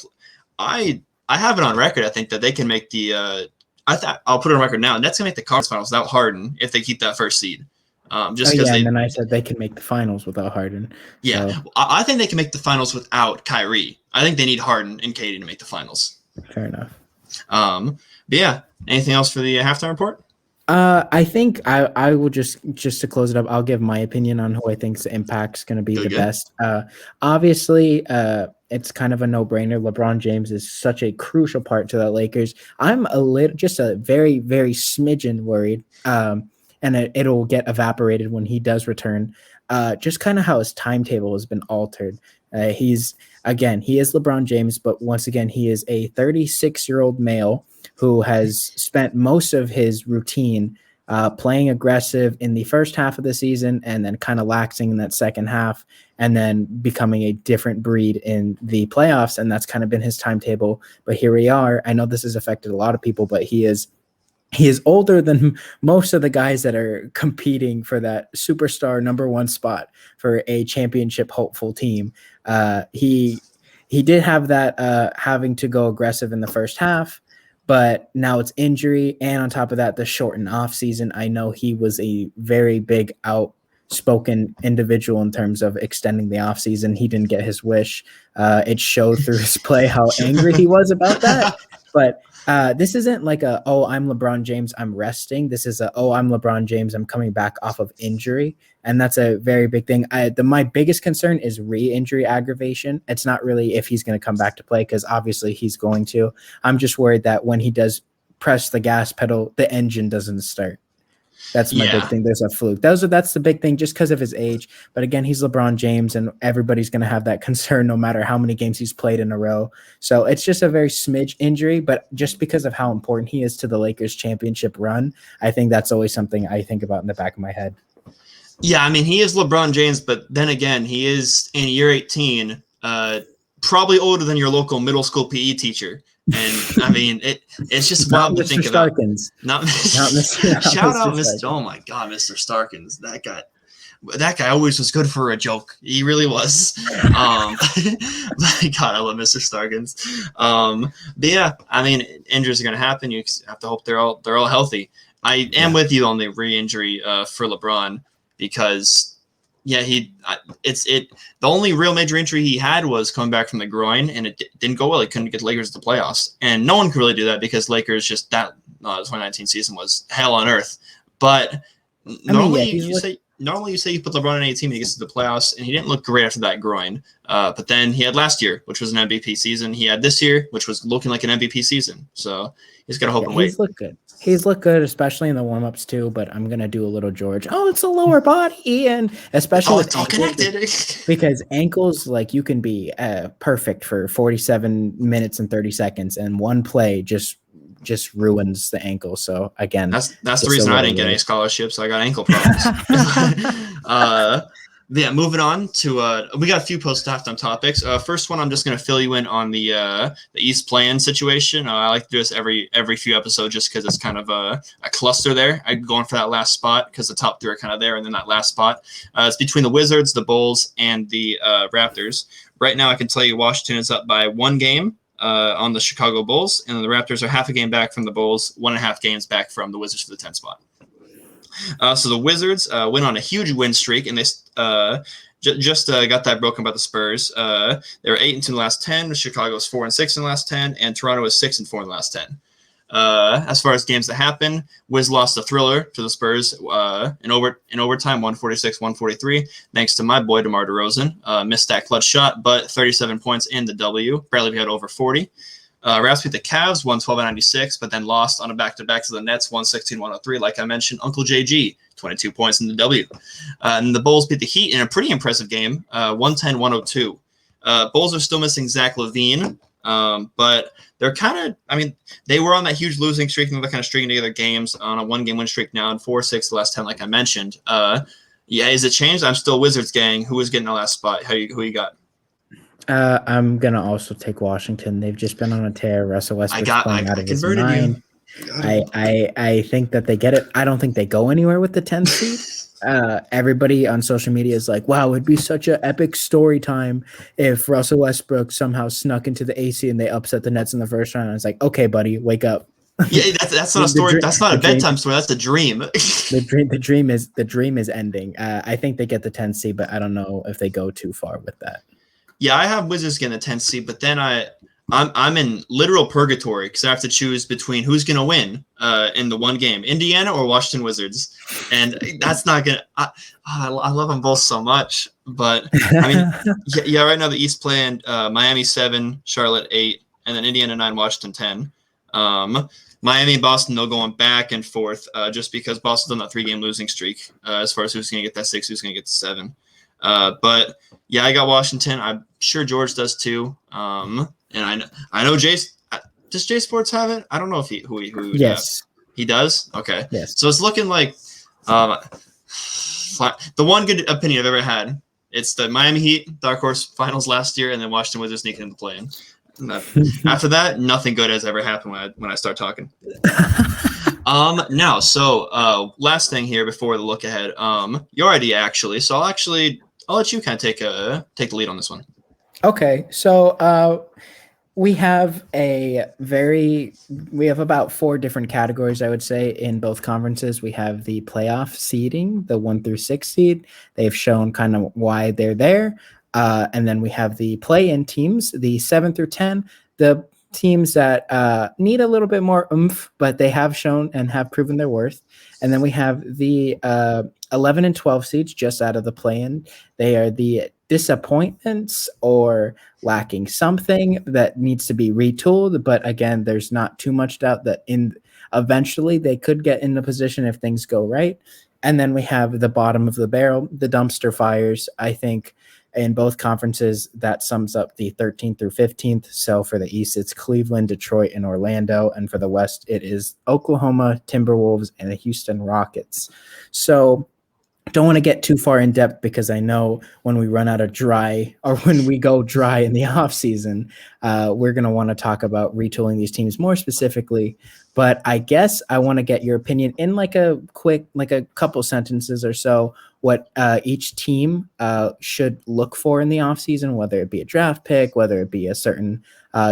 I have it on record. I think that they can make the. I'll put it on record now. Nets can make the conference finals without Harden if they keep that first seed. And then I said they can make the finals without Harden. Yeah, so. I think they can make the finals without Kyrie. I think they need Harden and Katie to make the finals. Fair enough. But yeah, anything else for the halftime report? I think I will just to close it up, I'll give my opinion on who I think's impact's going to be the best. Obviously, it's kind of a no-brainer. LeBron James is such a crucial part to the Lakers. I'm just a very, very smidgen worried. And it'll get evaporated when he does return. Just kind of how his timetable has been altered. He is LeBron James, but once again, he is a 36-year-old male who has spent most of his routine playing aggressive in the first half of the season and then kind of laxing in that second half and then becoming a different breed in the playoffs. And that's kind of been his timetable. But here we are. I know this has affected a lot of people, but he is older than most of the guys that are competing for that superstar number 1 spot for a championship hopeful team. He did have that having to go aggressive in the first half, but now it's injury, and on top of that, the shortened offseason. I know he was a very big outspoken individual in terms of extending the offseason. He didn't get his wish. It showed through his play how angry he was about that. But this isn't like I'm LeBron James, I'm resting. This is I'm LeBron James, I'm coming back off of injury. And that's a very big thing. My biggest concern is re-injury aggravation. It's not really if he's going to come back to play, because obviously he's going to. I'm just worried that when he does press the gas pedal, the engine doesn't start. That's my big thing. There's a fluke. That's the big thing, just because of his age. But again, he's LeBron James, and everybody's going to have that concern no matter how many games he's played in a row. So it's just a very smidge injury, but just because of how important he is to the Lakers championship run, I think that's always something I think about in the back of my head. Yeah, I mean, he is LeBron James, but then again, he is in year 18, probably older than your local middle school PE teacher. And I mean, it's just wild to think about. Not Mr. Shout out Mr. Oh my God, Mr. Starkins. That guy always was good for a joke. He really was. My God, I love Mr. Starkins. But yeah, I mean, injuries are gonna happen. You have to hope they're all healthy. I am with you on the re-injury for LeBron, because the only real major injury he had was coming back from the groin, and it didn't go well. He couldn't get the Lakers to the playoffs, and no one could really do that because Lakers the 2019 season was hell on earth. But normally you say you put LeBron in a team, he gets to the playoffs, and he didn't look great after that groin. But then he had last year, which was an MVP season. He had this year, which was looking like an MVP season. So he's got to hope and wait. He's looked good, especially in the warm-ups too, but I'm going to do a little George. Oh, it's a lower body, and especially it's all connected. Because ankles, like, you can be perfect for 47 minutes and 30 seconds, and one play just ruins the ankle. So again, that's the reason I didn't get any scholarships. I got ankle problems. Yeah, moving on to we got a few post-halftime topics. First one, I'm just going to fill you in on the East play-in situation. I like to do this every few episodes just because it's kind of a cluster there. I'm going for that last spot because the top three are kind of there, and then that last spot. It's between the Wizards, the Bulls, and the Raptors. Right now, I can tell you Washington is up by 1 game on the Chicago Bulls, and the Raptors are half a game back from the Bulls, 1.5 games back from the Wizards for the 10th spot. So the Wizards went on a huge win streak, and they just got that broken by the Spurs. They were 8-2 in the last 10. Chicago was 4-6 in the last 10, and Toronto was 6-4 in the last 10. As far as games that happened, Wiz lost a thriller to the Spurs in overtime, 146-143, thanks to my boy DeMar DeRozan. Missed that clutch shot, but 37 points in the W. Barely had over 40. Raps beat the Cavs, 112-96, but then lost on a back-to-back to the Nets, 116-103. Like I mentioned, Uncle JG, 22 points in the W. And the Bulls beat the Heat in a pretty impressive game, 110-102. Bulls are still missing Zach LaVine, but they're they were on that huge losing streak, and they're kind of stringing together games on a 1-game win streak now, and 4-6 the last 10, like I mentioned. Is it changed? I'm still Wizards gang. Who is getting the last spot? Who you got? I'm gonna also take Washington. They've just been on a tear. Russell Westbrook's playing out of his mind. I think that they get it. I don't think they go anywhere with the 10th seed. Everybody on social media is like, "Wow, it'd be such an epic story time if Russell Westbrook somehow snuck into the AC and they upset the Nets in the first round." And it's like, "Okay, buddy, wake up." Yeah, that's not a story. That's not a bedtime story. That's a dream. The dream is ending. I think they get the 10th seed, but I don't know if they go too far with that. Yeah, I have Wizards getting the 10th seed, but then I'm in literal purgatory because I have to choose between who's going to win in the one game, Indiana or Washington Wizards, and that's not going to. I love them both so much, but I mean, yeah. Right now the East playing Miami 7, Charlotte 8, and then Indiana 9, Washington 10. Miami and Boston, they're going back and forth just because Boston's on that 3-game losing streak as far as who's going to get that 6, who's going to get the 7. But yeah, I got Washington. I'm sure George does too. And I know Jace. Does J Sports have it? I don't know if who yes, he does. Okay. Yes. So it's looking like the one good opinion I've ever had. It's the Miami Heat Dark Horse Finals last year, and then Washington Wizards sneaking into play-in. After that, nothing good has ever happened when I start talking. Now, so last thing here before the look ahead. Your idea actually. So I'll let you kind of take the lead on this one. Okay, so we have about 4 different categories, I would say, in both conferences. We have the playoff seeding, the 1 through 6 seed. They've shown kind of why they're there. And then we have the play-in teams, the 7 through 10, the teams that need a little bit more oomph, but they have shown and have proven their worth. And then we have the 11 and 12 seeds just out of the play-in. They are the disappointments or lacking something that needs to be retooled. But again, there's not too much doubt that eventually they could get in the position if things go right. And then we have the bottom of the barrel, the dumpster fires. I think in both conferences, that sums up the 13th through 15th. So for the East, it's Cleveland, Detroit, and Orlando. And for the West, it is Oklahoma, Timberwolves, and the Houston Rockets. So don't want to get too far in depth because I know when we run out of dry or when we go dry in the off season, we're going to want to talk about retooling these teams more specifically. But I guess I want to get your opinion in like a couple sentences or so, what each team should look for in the off season, whether it be a draft pick, whether it be a certain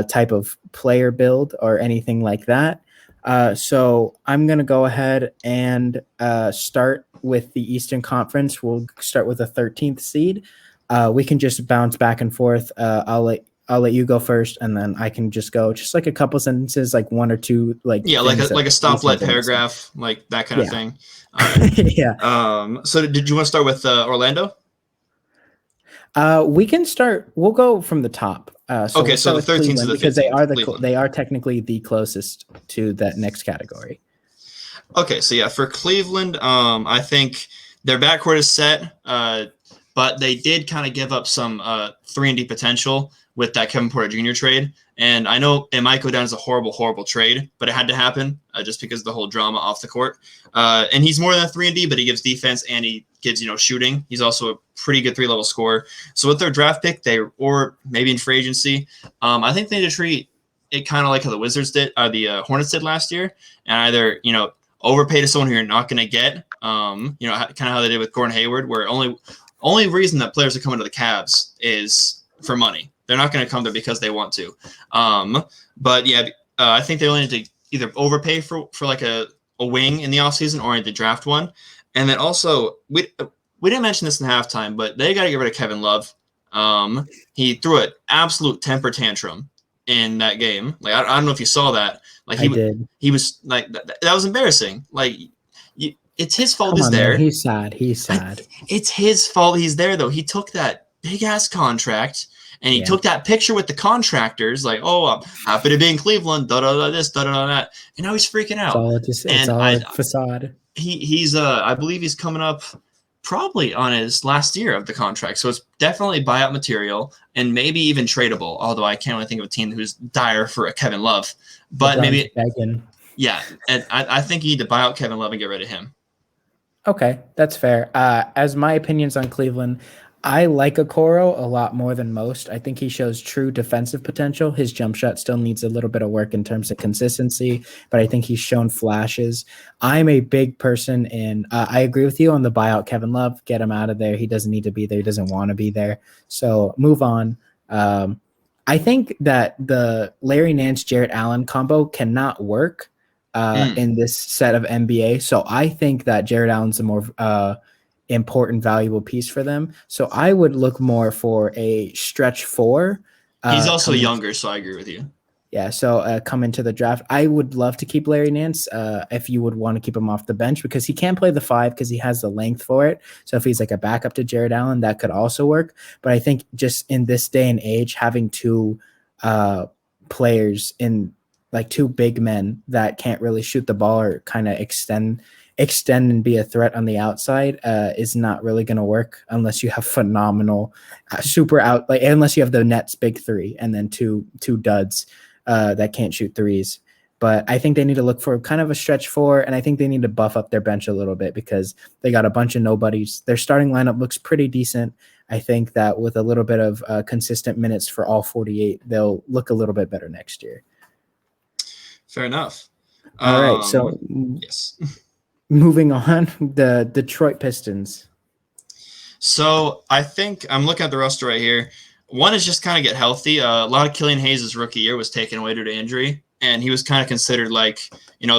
type of player build or anything like that. So I'm going to go ahead and start with the Eastern Conference. We'll start with the 13th seed. We can just bounce back and forth. I'll let you go first, and then I can just go just like a couple sentences, like 1 or 2, like like a stoplight paragraph, like that kind of thing. Yeah. So did you want to start with Orlando? We can start. We'll go from the top. So okay, so the 13th to the 15th. They are technically the closest to that next category. Okay, so yeah, for Cleveland, I think their backcourt is set, but they did kind of give up some 3-and-D potential with that Kevin Porter Jr. trade. And I know it might go down as a horrible, horrible trade, but it had to happen just because of the whole drama off the court. And he's more than a 3-and-D, but he gives defense and he gives, shooting. He's also a pretty good 3-level scorer. So with their draft pick, or maybe in free agency, I think they need to treat it kind of like how the Wizards did, the Hornets did last year, and either, overpay to someone who you're not going to get, kind of how they did with Gordon Hayward, where only reason that players are coming to the Cavs is for money. They're not going to come there because they want to. But yeah, I think they only need to either overpay for like a wing in the offseason or need to draft one. And then also, we didn't mention this in halftime, but they got to get rid of Kevin Love. He threw an absolute temper tantrum in that game. Like, I don't know if you saw that. Like he was like, that was embarrassing. Like, it's his fault he's there. Man, he's sad. It's his fault he's there, though. He took that big ass contract and he took that picture with the contractors, like, oh, I'm happy to be in Cleveland, this, that. And now he's freaking out. It's all a facade. He's I believe he's coming up probably on his last year of the contract. So it's definitely buyout material and maybe even tradable, although I can't really think of a team who's dire for a Kevin Love. But maybe yeah, and I think you need to buy out Kevin Love and get rid of him. Okay, that's fair. As my opinions on Cleveland, I like Okoro a lot more than most. I think he shows true defensive potential. His jump shot still needs a little bit of work in terms of consistency, but I think he's shown flashes. I'm a big person in I agree with you on the buyout Kevin Love. Get him out of there. He doesn't need to be there. He doesn't want to be there. So move on. I think that the Larry Nance, Jarrett Allen combo cannot work in this set of NBA. So I think that Jarrett Allen's a more important, valuable piece for them. So I would look more for a stretch 4. He's also younger, so I agree with you. Yeah, so come into the draft. I would love to keep Larry Nance if you would want to keep him off the bench because he can play the 5 because he has the length for it. So if he's like a backup to Jarrett Allen, that could also work. But I think just in this day and age, having 2 players in like 2 big men that can't really shoot the ball or kind of extend and be a threat on the outside is not really going to work unless you have phenomenal unless you have the Nets big 3 and then two duds that can't shoot threes. But I think they need to look for kind of a stretch 4, and I think they need to buff up their bench a little bit because they got a bunch of nobodies. Their starting lineup looks pretty decent. I think that with a little bit of consistent minutes for all 48, they'll look a little bit better next year. Fair enough. All right, so yes. Moving on, the Detroit Pistons. So I think I'm looking at the roster right here. One is just kind of get healthy. A lot of Killian Hayes' rookie year was taken away due to injury, and he was kind of considered like, he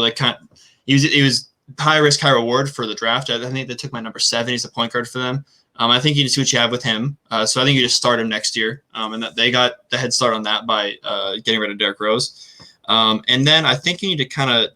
was high risk, high reward for the draft. I think they took my number 7. He's a point guard for them. I think you just see what you have with him. So I think you just start him next year, and that they got the head start on that by getting rid of Derrick Rose. And then I think you need to kind of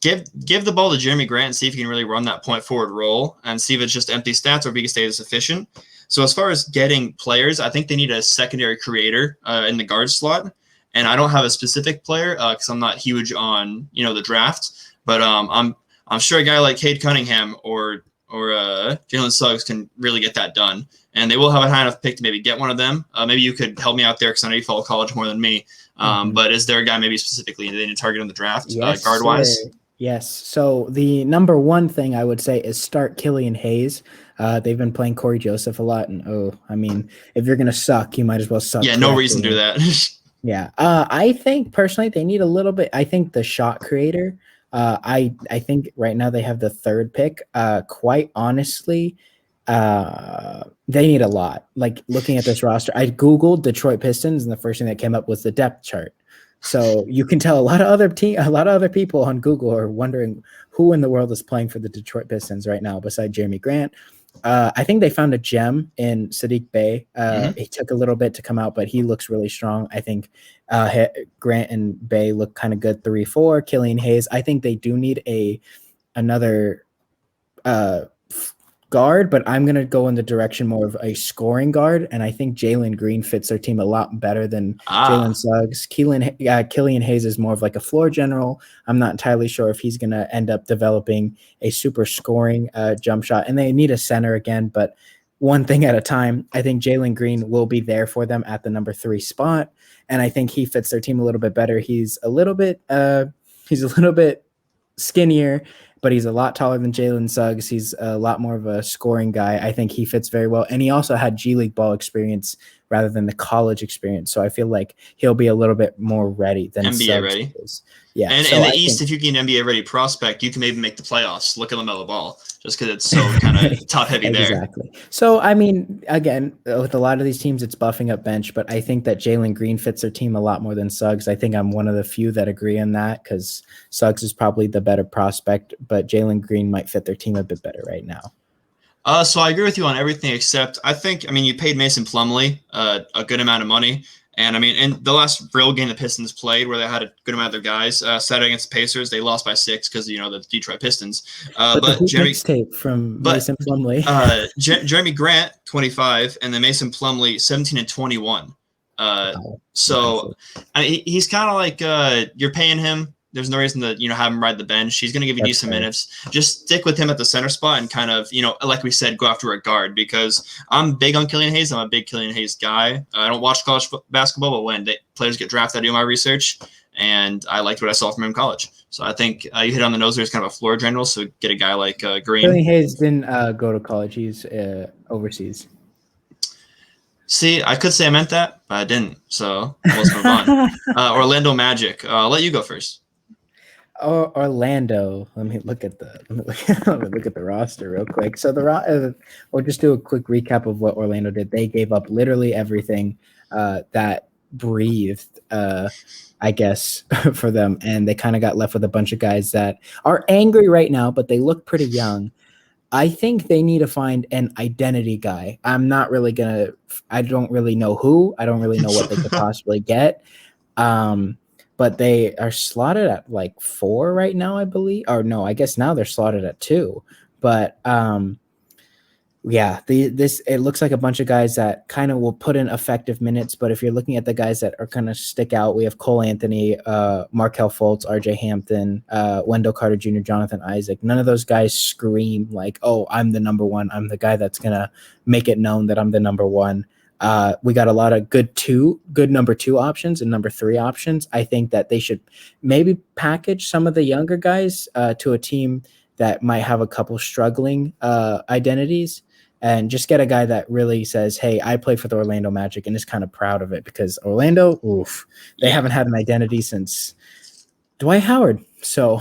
give the ball to Jeremy Grant and see if he can really run that point forward role and see if it's just empty stats or if he can stay as efficient. So as far as getting players, I think they need a secondary creator in the guard slot. And I don't have a specific player because I'm not huge on the draft, but I'm sure a guy like Cade Cunningham or Jalen Suggs can really get that done. And they will have a high enough pick to maybe get one of them. Maybe you could help me out there because I know you follow college more than me. But is there a guy maybe specifically they need to target on the draft, yes, guard-wise? Yes. So the number one thing I would say is start Killian Hayes. They've been playing Corey Joseph a lot. And, if you're going to suck, you might as well suck. Yeah, no reason to do that. Yeah. I think personally they need a little bit. I think the shot creator, I think right now they have the 3rd pick. Quite honestly, they need a lot. Like looking at this roster, I Googled Detroit Pistons and the first thing that came up was the depth chart. So you can tell a lot of other people on Google are wondering who in the world is playing for the Detroit Pistons right now besides Jeremy Grant. I think they found a gem in Sadiq Bey. It took a little bit to come out, but he looks really strong. I think Grant and Bey look kind of good. 3-4. Killian Hayes. I think they do need another guard, but I'm going to go in the direction more of a scoring guard, and I think Jalen Green fits their team a lot better than Jalen Suggs. Killian Hayes is more of like a floor general. I'm not entirely sure if he's going to end up developing a super scoring jump shot, and they need a center again, but one thing at a time. I think Jalen Green will be there for them at the number 3 spot, and I think he fits their team a little bit better. He's a little bit skinnier, but he's a lot taller than Jalen Suggs. He's a lot more of a scoring guy. I think he fits very well. And he also had G League ball experience rather than the college experience. So I feel like he'll be a little bit more ready than NBA Suggs ready. is. Yeah. And in the East, if you get an NBA ready prospect, you can maybe make the playoffs. Look at LaMelo Ball, just because it's so kind of top heavy there. Exactly. So, I mean, again, with a lot of these teams, it's buffing up bench, but I think that Jalen Green fits their team a lot more than Suggs. I think I'm one of the few that agree on that because Suggs is probably the better prospect, but Jalen Green might fit their team a bit better right now. So I agree with you on everything except you paid Mason Plumlee a good amount of money. And in the last real game the Pistons played where they had a good amount of their guys, Saturday against the Pacers, they lost by 6 because, the Detroit Pistons. But Jeremy tape from Mason Plumlee. Jeremy Grant, 25, and then Mason Plumlee, 17 and 21. He's kind of like you're paying him. There's no reason to, have him ride the bench. He's going to give you decent minutes. Just stick with him at the center spot and kind of, like we said, go after a guard because I'm big on Killian Hayes. I'm a big Killian Hayes guy. I don't watch college basketball, but when players get drafted, I do my research, and I liked what I saw from him in college. So I think you hit on the nose. There's kind of a floor general, so get a guy like Green. Killian Hayes didn't go to college. He's overseas. See, I could say I meant that, but I didn't. So let's move on. Orlando Magic. I'll let you go first. Orlando. Let me look at the roster real quick. So we'll just do a quick recap of what Orlando did. They gave up literally everything that breathed, I guess, for them, and they kind of got left with a bunch of guys that are angry right now, but they look pretty young. I think they need to find an identity guy. I don't really know who. I don't really know what they could possibly get. But they are slotted at like 4 right now, I believe. Or no, I guess now they're slotted at 2. But it looks like a bunch of guys that kind of will put in effective minutes. But if you're looking at the guys that are kind of stick out, we have Cole Anthony, Markelle Fultz, RJ Hampton, Wendell Carter Jr., Jonathan Isaac. None of those guys scream like, oh, I'm the number one. I'm the guy that's going to make it known that I'm the number one. We got a lot of good number 2 options and number 3 options. I think that they should maybe package some of the younger guys to a team that might have a couple struggling identities and just get a guy that really says, hey, I play for the Orlando Magic and is kind of proud of it because Orlando, they haven't had an identity since Dwight Howard. So,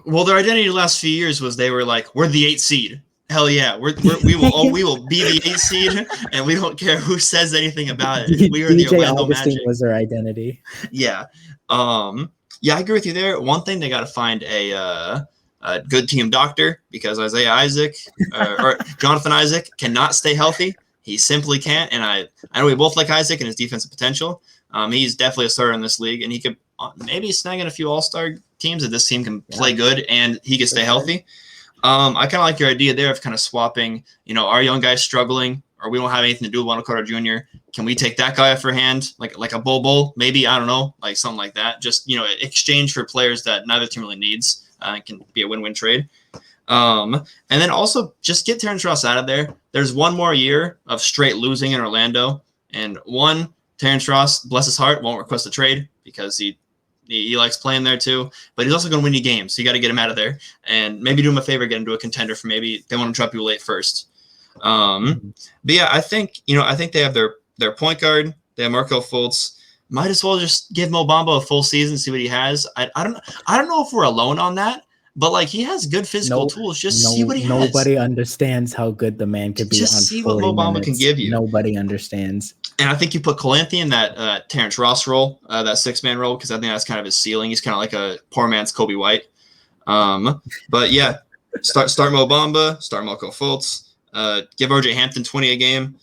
well, their identity the last few years was they were like, we're the 8th seed. Hell yeah, we will be the 8 seed, and we don't care who says anything about it. We are the DJ Orlando Augustine Magic. was their identity. Yeah, yeah, I agree with you there. One thing, they got to find a good team doctor, because Isaiah Isaac or Jonathan Isaac cannot stay healthy. He simply can't. And I know we both like Isaac and his defensive potential. He's definitely a starter in this league, and he could maybe snag in a few all-star teams if this team can play good and he can stay healthy. I kind of like your idea there of kind of swapping, our young guys struggling, or we don't have anything to do with Wendell Carter Jr. Can we take that guy off for hand, like a Bull, maybe, I don't know, like something like that. Just, exchange for players that neither team really needs. Can be a win-win trade. And then also just get Terrence Ross out of there. There's one more year of straight losing in Orlando, and Terrence Ross, bless his heart, won't request a trade because he likes playing there too, but he's also going to win you games. So you got to get him out of there, and maybe do him a favor, get him to a contender for maybe they want to drop you late first. But yeah, I think they have their point guard. They have Markelle Fultz. Might as well just give Mo Bamba a full season, see what he has. I don't know if we're alone on that, but like, he has good physical tools. Just see what he has. Nobody understands how good the man could be. Just on see what Mo Bamba can give you. Nobody understands. And I think you put Calanthi in that Terrence Ross role, that 6-man role, because I think that's kind of his ceiling. He's kind of like a poor man's Kobe White. But yeah, start Mo Bamba, start Markelle Fultz, give RJ Hampton 20 a game.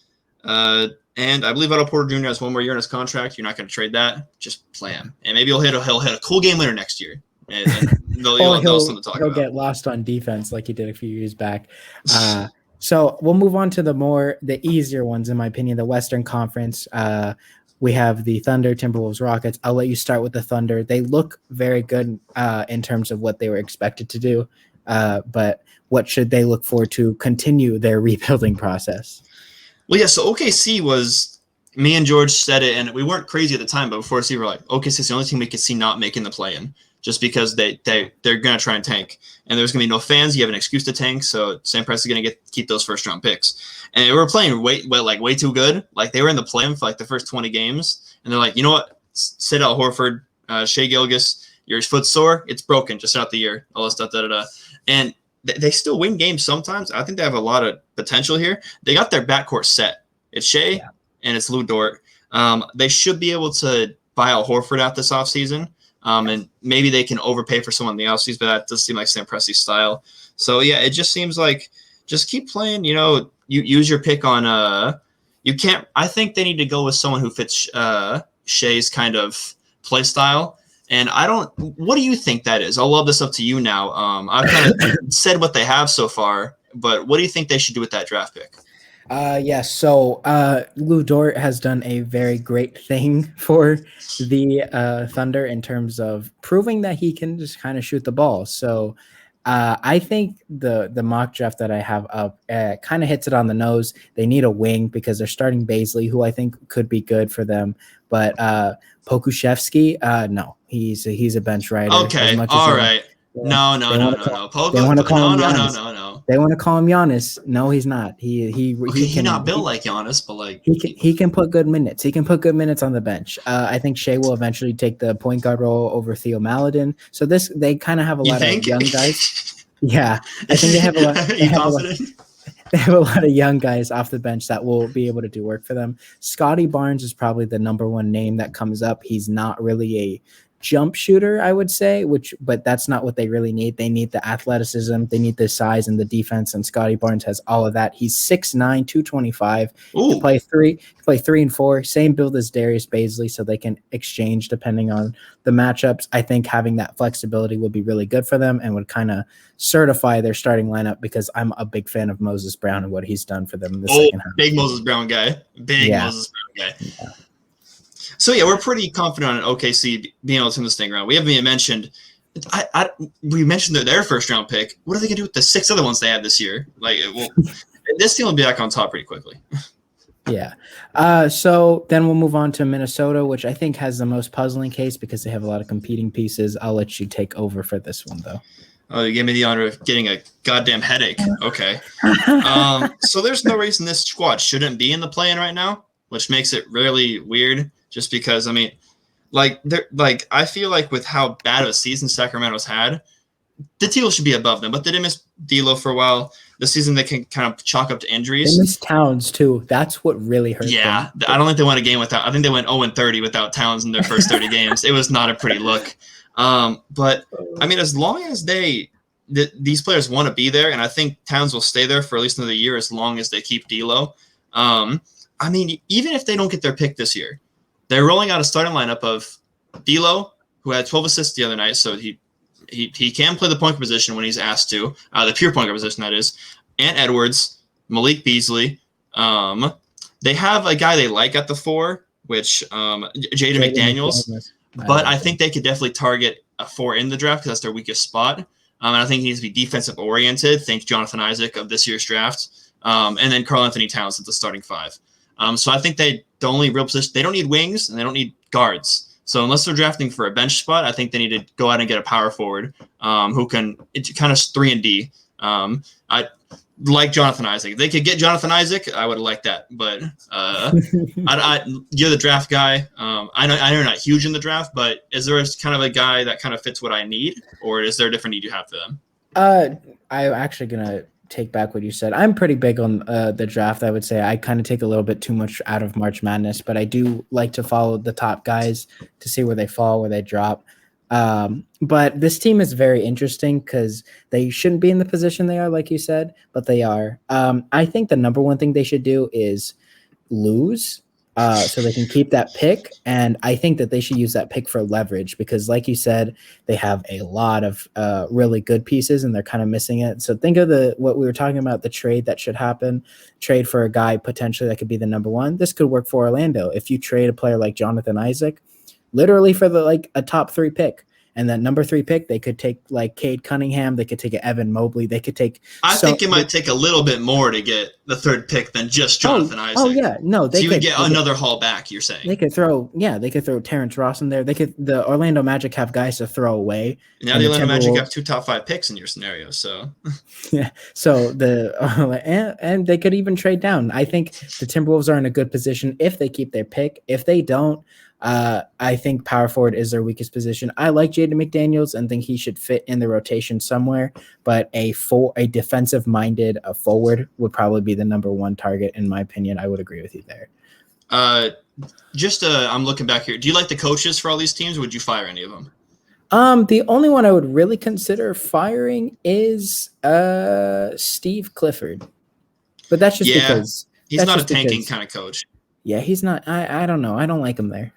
And I believe Otto Porter Jr. has one more year in his contract. You're not going to trade that. Just play him. And maybe he'll hit a cool game winner next year. And they'll something to talk about. He'll get lost on defense like he did a few years back. So we'll move on to the easier ones, in my opinion, the Western Conference. We have the Thunder, Timberwolves, Rockets. I'll let you start with the Thunder. They look very good in terms of what they were expected to do. But what should they look for to continue their rebuilding process? Well, yeah, so OKC was – me and George said it, and we weren't crazy at the time, but before we were like, OKC's the only team we could see not making the play-in, just because they're going to try and tank. And there's going to be no fans. You have an excuse to tank, so Sam Press is going to keep those first-round picks. And they were playing way too good. Like, they were in the play-in for, like, the first 20 games. And they're like, you know what? Sit out Horford, Shai Gilgeous. Your foot's sore. It's broken. Just out the year. All this stuff, da-da-da. And they still win games sometimes. I think they have a lot of potential here. They got their backcourt set. It's Shai and it's Lou Dort. They should be able to buy Al Horford out this offseason. And maybe they can overpay for someone in the offseason, but that does seem like Sam Presti's style. So, yeah, it just seems like just keep playing. You use your pick on you can't – I think they need to go with someone who fits Shai's kind of play style. And what do you think that is? I'll lob this up to you now. I've kind of said what they have so far, but what do you think they should do with that draft pick? So Lou Dort has done a very great thing for the Thunder in terms of proving that he can just kind of shoot the ball. So I think the mock draft that I have up kind of hits it on the nose. They need a wing because they're starting Baisley, who I think could be good for them. But Pokuševski, no, he's a bench rider. Okay, all right. No. They want to call him Giannis. They want to call him Giannis. No, he's not. He's not built like Giannis, but like he can put good minutes. He can put good minutes on the bench. I think Shai will eventually take the point guard role over Theo Maledon. So they kind of have a lot of young guys. Yeah, I think they have a lot. They have a lot of young guys off the bench that will be able to do work for them. Scotty Barnes is probably the number one name that comes up. He's not really a jump shooter, I would say, but that's not what they really need. They need the athleticism, they need the size and the defense, and Scotty Barnes has all of that. He's 6'9", 225. He play 3 and 4, same build as Darius Baisley, so they can exchange depending on the matchups. I think having that flexibility would be really good for them and would kind of certify their starting lineup, because I'm a big fan of Moses Brown and what he's done for them in the second half. Big Moses Brown guy. Moses Brown guy. Yeah. So, yeah, we're pretty confident on OKC being able to turn this thing around. We haven't even mentioned we mentioned their first-round pick. What are they going to do with the 6 other ones they had this year? This team will be back on top pretty quickly. Yeah. So then we'll move on to Minnesota, which I think has the most puzzling case because they have a lot of competing pieces. I'll let you take over for this one, though. Oh, you gave me the honor of getting a goddamn headache. Okay. So there's no reason this squad shouldn't be in the play-in right now, which makes it really weird. Just because, I mean, I feel like with how bad of a season Sacramento's had, the Teal should be above them, but they didn't miss D'Lo for a while. This season they can kind of chalk up to They injuries. missed Towns too. That's what really hurt them. I don't think they won a game without. I think they went 0-30 without Towns in their first 30 games. It was not a pretty look. But I mean, as long as these players want to be there, and I think Towns will stay there for at least another year as long as they keep D'Lo. I mean, even if they don't get their pick this year, they're rolling out a starting lineup of D'Lo, who had 12 assists the other night, so he can play the point guard position when he's asked to, the pure point guard position, that is. Ant Edwards, Malik Beasley. They have a guy they like at the 4, which Jaden McDaniels. But I think they could definitely target a 4 in the draft because that's their weakest spot. And I think he needs to be defensive oriented. Think Jonathan Isaac of this year's draft. And then Karl Anthony Towns at the starting 5. So I think the only real position, they don't need wings and they don't need guards. So unless they're drafting for a bench spot, I think they need to go out and get a power forward who can kind of 3 and D. I like Jonathan Isaac. If they could get Jonathan Isaac, I would have liked that. But you're the draft guy. I know you're not huge in the draft, but is there kind of a guy that kind of fits what I need, or is there a different need you have for them? I'm actually gonna take back what you said. I'm pretty big on the draft. I would say I kind of take a little bit too much out of March Madness, but I do like to follow the top guys to see where they fall, where they drop. But this team is very interesting because they shouldn't be in the position they are, like you said, but they are. I think the number one thing they should do is lose so they can keep that pick. And I think that they should use that pick for leverage because, like you said, they have a lot of really good pieces and they're kind of missing it. So think of what we were talking about, the trade that should happen, trade for a guy potentially that could be the number 1. This could work for Orlando. If you trade a player like Jonathan Isaac, literally for a top 3 pick. And that number 3 pick, they could take like Cade Cunningham. They could take an Evan Mobley. They could take. I think it might take a little bit more to get the 3rd pick than just Jonathan Isaac. Oh yeah, no, so you would get another haul back. You're saying they could throw Terrence Ross in there. The Orlando Magic have guys to throw away. Now the Orlando Magic have 2 top 5 picks in your scenario. So yeah, so and they could even trade down. I think the Timberwolves are in a good position if they keep their pick. If they don't. I think power forward is their weakest position. I like Jaden McDaniels and think he should fit in the rotation somewhere, but a defensive-minded forward would probably be the number 1 target, in my opinion. I would agree with you there. I'm looking back here. Do you like the coaches for all these teams, or would you fire any of them? The only one I would really consider firing is Steve Clifford, but that's just because he's not a tanking kind of coach. Yeah, he's not. I don't know. I don't like him there.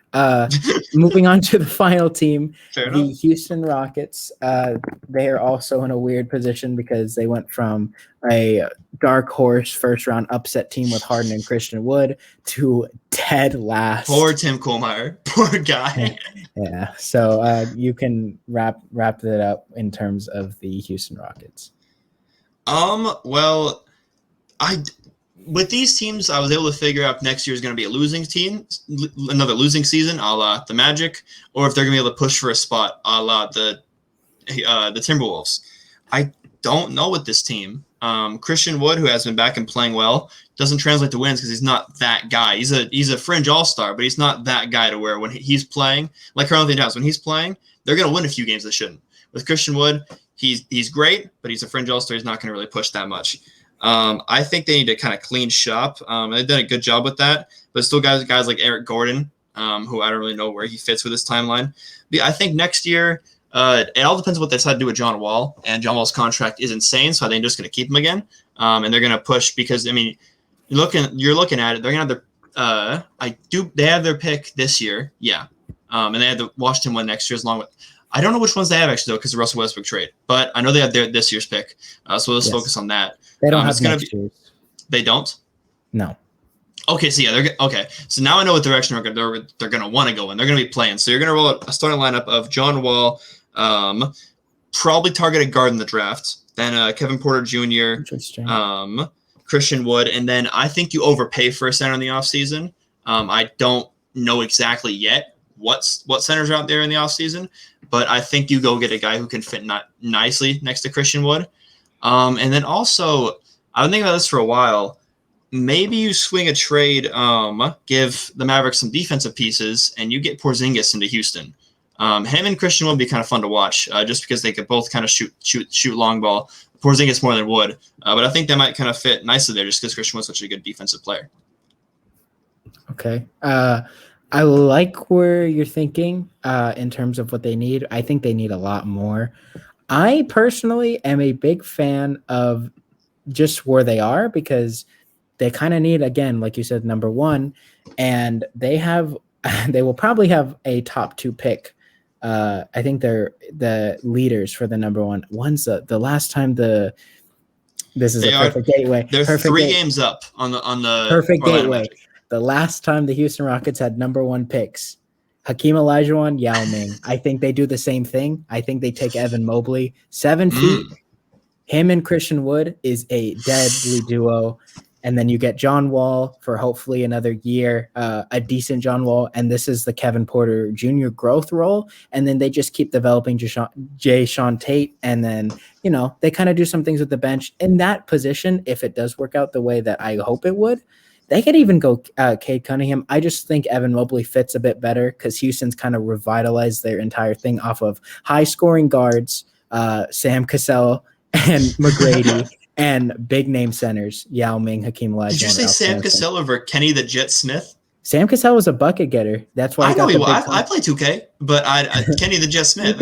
Moving on to the final team, the Houston Rockets. They are also in a weird position because they went from a dark horse first-round upset team with Harden and Christian Wood to dead last. Poor Tim Kohlmeyer. Poor guy. Yeah. So you can wrap that up in terms of the Houston Rockets. Well, with these teams, I was able to figure out if next year is going to be a losing team, another losing season, a la the Magic, or if they're going to be able to push for a spot, a la the Timberwolves. I don't know with this team. Christian Wood, who has been back and playing well, doesn't translate to wins because he's not that guy. He's a fringe all-star, but he's not that guy to where when he's playing, like Karl Anthony Towns, when he's playing, they're going to win a few games they shouldn't. With Christian Wood, he's great, but he's a fringe all-star. He's not going to really push that much. I think they need to kind of clean shop. They've done a good job with that, but still guys like Eric Gordon, who I don't really know where he fits with this timeline. But I think next year, it all depends on what they decide to do with John Wall, and John Wall's contract is insane, so I think they're just going to keep him again, and they're going to push because, I mean, you're looking at it, they're going to have they have their pick this year, yeah, and they had the Washington one next year as long with. I don't know which ones they have actually though because the Russell Westbrook trade, but I know they have this year's pick, so let's focus on that. They don't have next year's. They don't? No. Okay, so yeah, okay. So now I know what direction they're going to want to go in. They're going to be playing. So you're going to roll a starting lineup of John Wall, probably targeted guard in the draft, then Kevin Porter Jr., Christian Wood, and then I think you overpay for a center in the offseason. I don't know exactly yet what centers are out there in the offseason, but I think you go get a guy who can fit nicely next to Christian Wood. And then also, I've been thinking about this for a while. Maybe you swing a trade, give the Mavericks some defensive pieces, and you get Porzingis into Houston. Him and Christian would be kind of fun to watch, just because they could both kind of shoot long ball. Porzingis more than Wood, but I think they might kind of fit nicely there, just because Christian was such a good defensive player. Okay. I like where you're thinking in terms of what they need. I think they need a lot more. I personally am a big fan of just where they are, because they kind of need, again, like you said, number one, and they will probably have a top 2 pick. I think they're the leaders for the number one. When's the last time this is a perfect gateway? They're perfect 3 games up on the perfect Orlando gateway. Magic. The last time the Houston Rockets had number 1 picks, Hakeem Olajuwon, Yao Ming. I think they do the same thing. I think they take Evan Mobley, 7 feet. Him and Christian Wood is a deadly duo. And then you get John Wall for hopefully another year, a decent John Wall. And this is the Kevin Porter Jr. growth role. And then they just keep developing Jae'Sean Tate. And then, they kind of do some things with the bench. In that position, if it does work out the way that I hope it would, they could even go Cade Cunningham. I just think Evan Mobley fits a bit better, because Houston's kind of revitalized their entire thing off of high-scoring guards, Sam Cassell and McGrady, and big-name centers, Yao Ming, Hakeem Olajuwon. Did you say Sam Cassell over Kenny the Jet Smith? Sam Cassell was a bucket getter. That's why I know I play 2K, but Kenny the Jet Smith.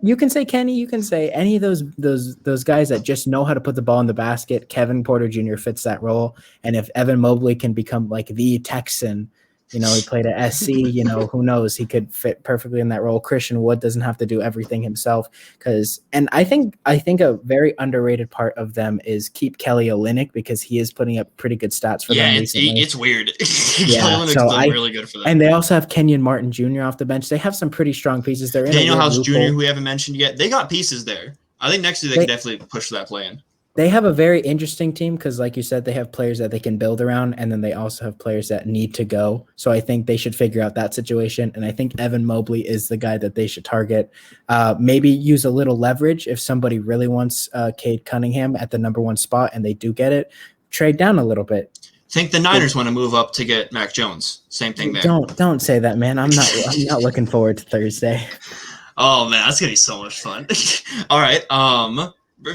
You can say Kenny. You can say any of those guys that just know how to put the ball in the basket. Kevin Porter Jr. fits that role, and if Evan Mobley can become like the Texan, he played at SC. Who knows? He could fit perfectly in that role. Christian Wood doesn't have to do everything himself, and I think a very underrated part of them is keep Kelly Olynyk, because he is putting up pretty good stats for them recently. Yeah, it's weird. Yeah, Kelly Olynyk's done really good for them. And they also have Kenyon Martin Jr. off the bench. They have some pretty strong pieces. They're in Daniel House Jr., who we haven't mentioned yet. They got pieces there. I think next year they can definitely push for that play-in. They have a very interesting team, because, like you said, they have players that they can build around, and then they also have players that need to go. So I think they should figure out that situation, and I think Evan Mobley is the guy that they should target. Maybe use a little leverage if somebody really wants Cade Cunningham at the number 1 spot, and they do get it. Trade down a little bit. I think the Niners want to move up to get Mac Jones. Same thing there. Don't say that, man. I'm not looking forward to Thursday. Oh man, that's gonna be so much fun. All right.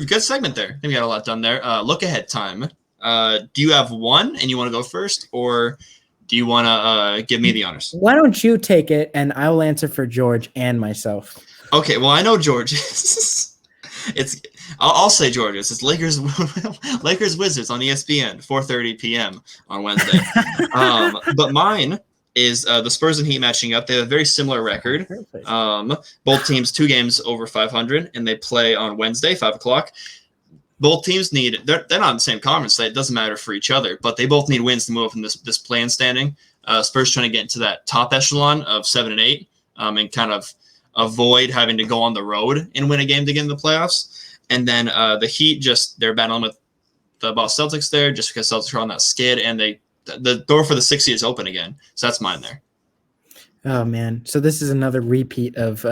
Good segment there. I think we got a lot done there. Look ahead time. Do you have one and you want to go first, or do you want to give me the honors? Why don't you take it, and I will answer for George and myself. Okay. Well, I know George. I'll say George's. It's Lakers Wizards on ESPN, 4:30 p.m. on Wednesday. But mine is the Spurs and Heat matching up. They have a very similar record. Both teams 2 games over 500, and they play on Wednesday, 5 o'clock. Both teams they're not in the same conference, so it doesn't matter for each other, but they both need wins to move up in this play-in standing. Spurs trying to get into that top echelon of 7 and 8, and kind of avoid having to go on the road and win a game to get in the playoffs. And then the Heat, they're battling with the Boston Celtics there, just because Celtics are on that skid, and the door for the 6 seed is open again. So that's mine there. Oh, man. So this is another repeat of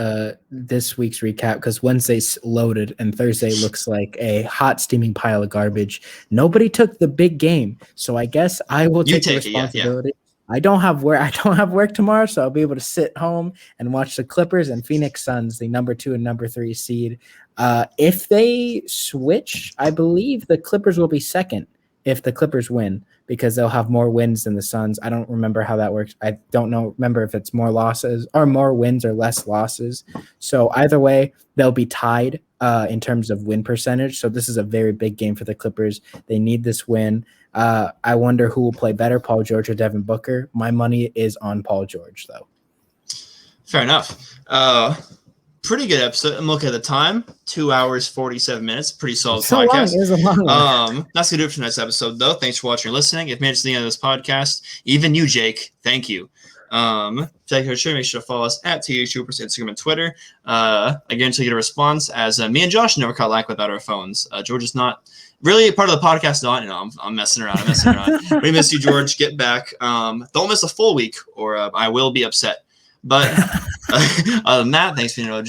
this week's recap, because Wednesday's loaded and Thursday looks like a hot, steaming pile of garbage. Nobody took the big game, so I guess I will take the responsibility. Yeah. I don't have work tomorrow, so I'll be able to sit home and watch the Clippers and Phoenix Suns, the number 2 and number 3 seed. If they switch, I believe the Clippers will be second if the Clippers win, because they'll have more wins than the Suns. I don't remember how that works. I don't remember if it's more losses or more wins or less losses. So either way, they'll be tied in terms of win percentage. So this is a very big game for the Clippers. They need this win. I wonder who will play better, Paul George or Devin Booker. My money is on Paul George, though. Fair enough. Pretty good episode. I'm looking at the time, 2 hours, 47 minutes. Pretty solid podcast. It was a long one. That's going to do it for tonight's episode, though. Thanks for watching and listening. If you made it to the end of this podcast, even you, Jake, thank you. Make sure to follow us at THHoopers, Instagram and Twitter. Again, to get a response, as me and Josh never caught lack without our phones. George is not really a part of the podcast. I'm messing around. We miss you, George. Get back. Don't miss a full week, or I will be upset. But other than that, thanks for being an OG.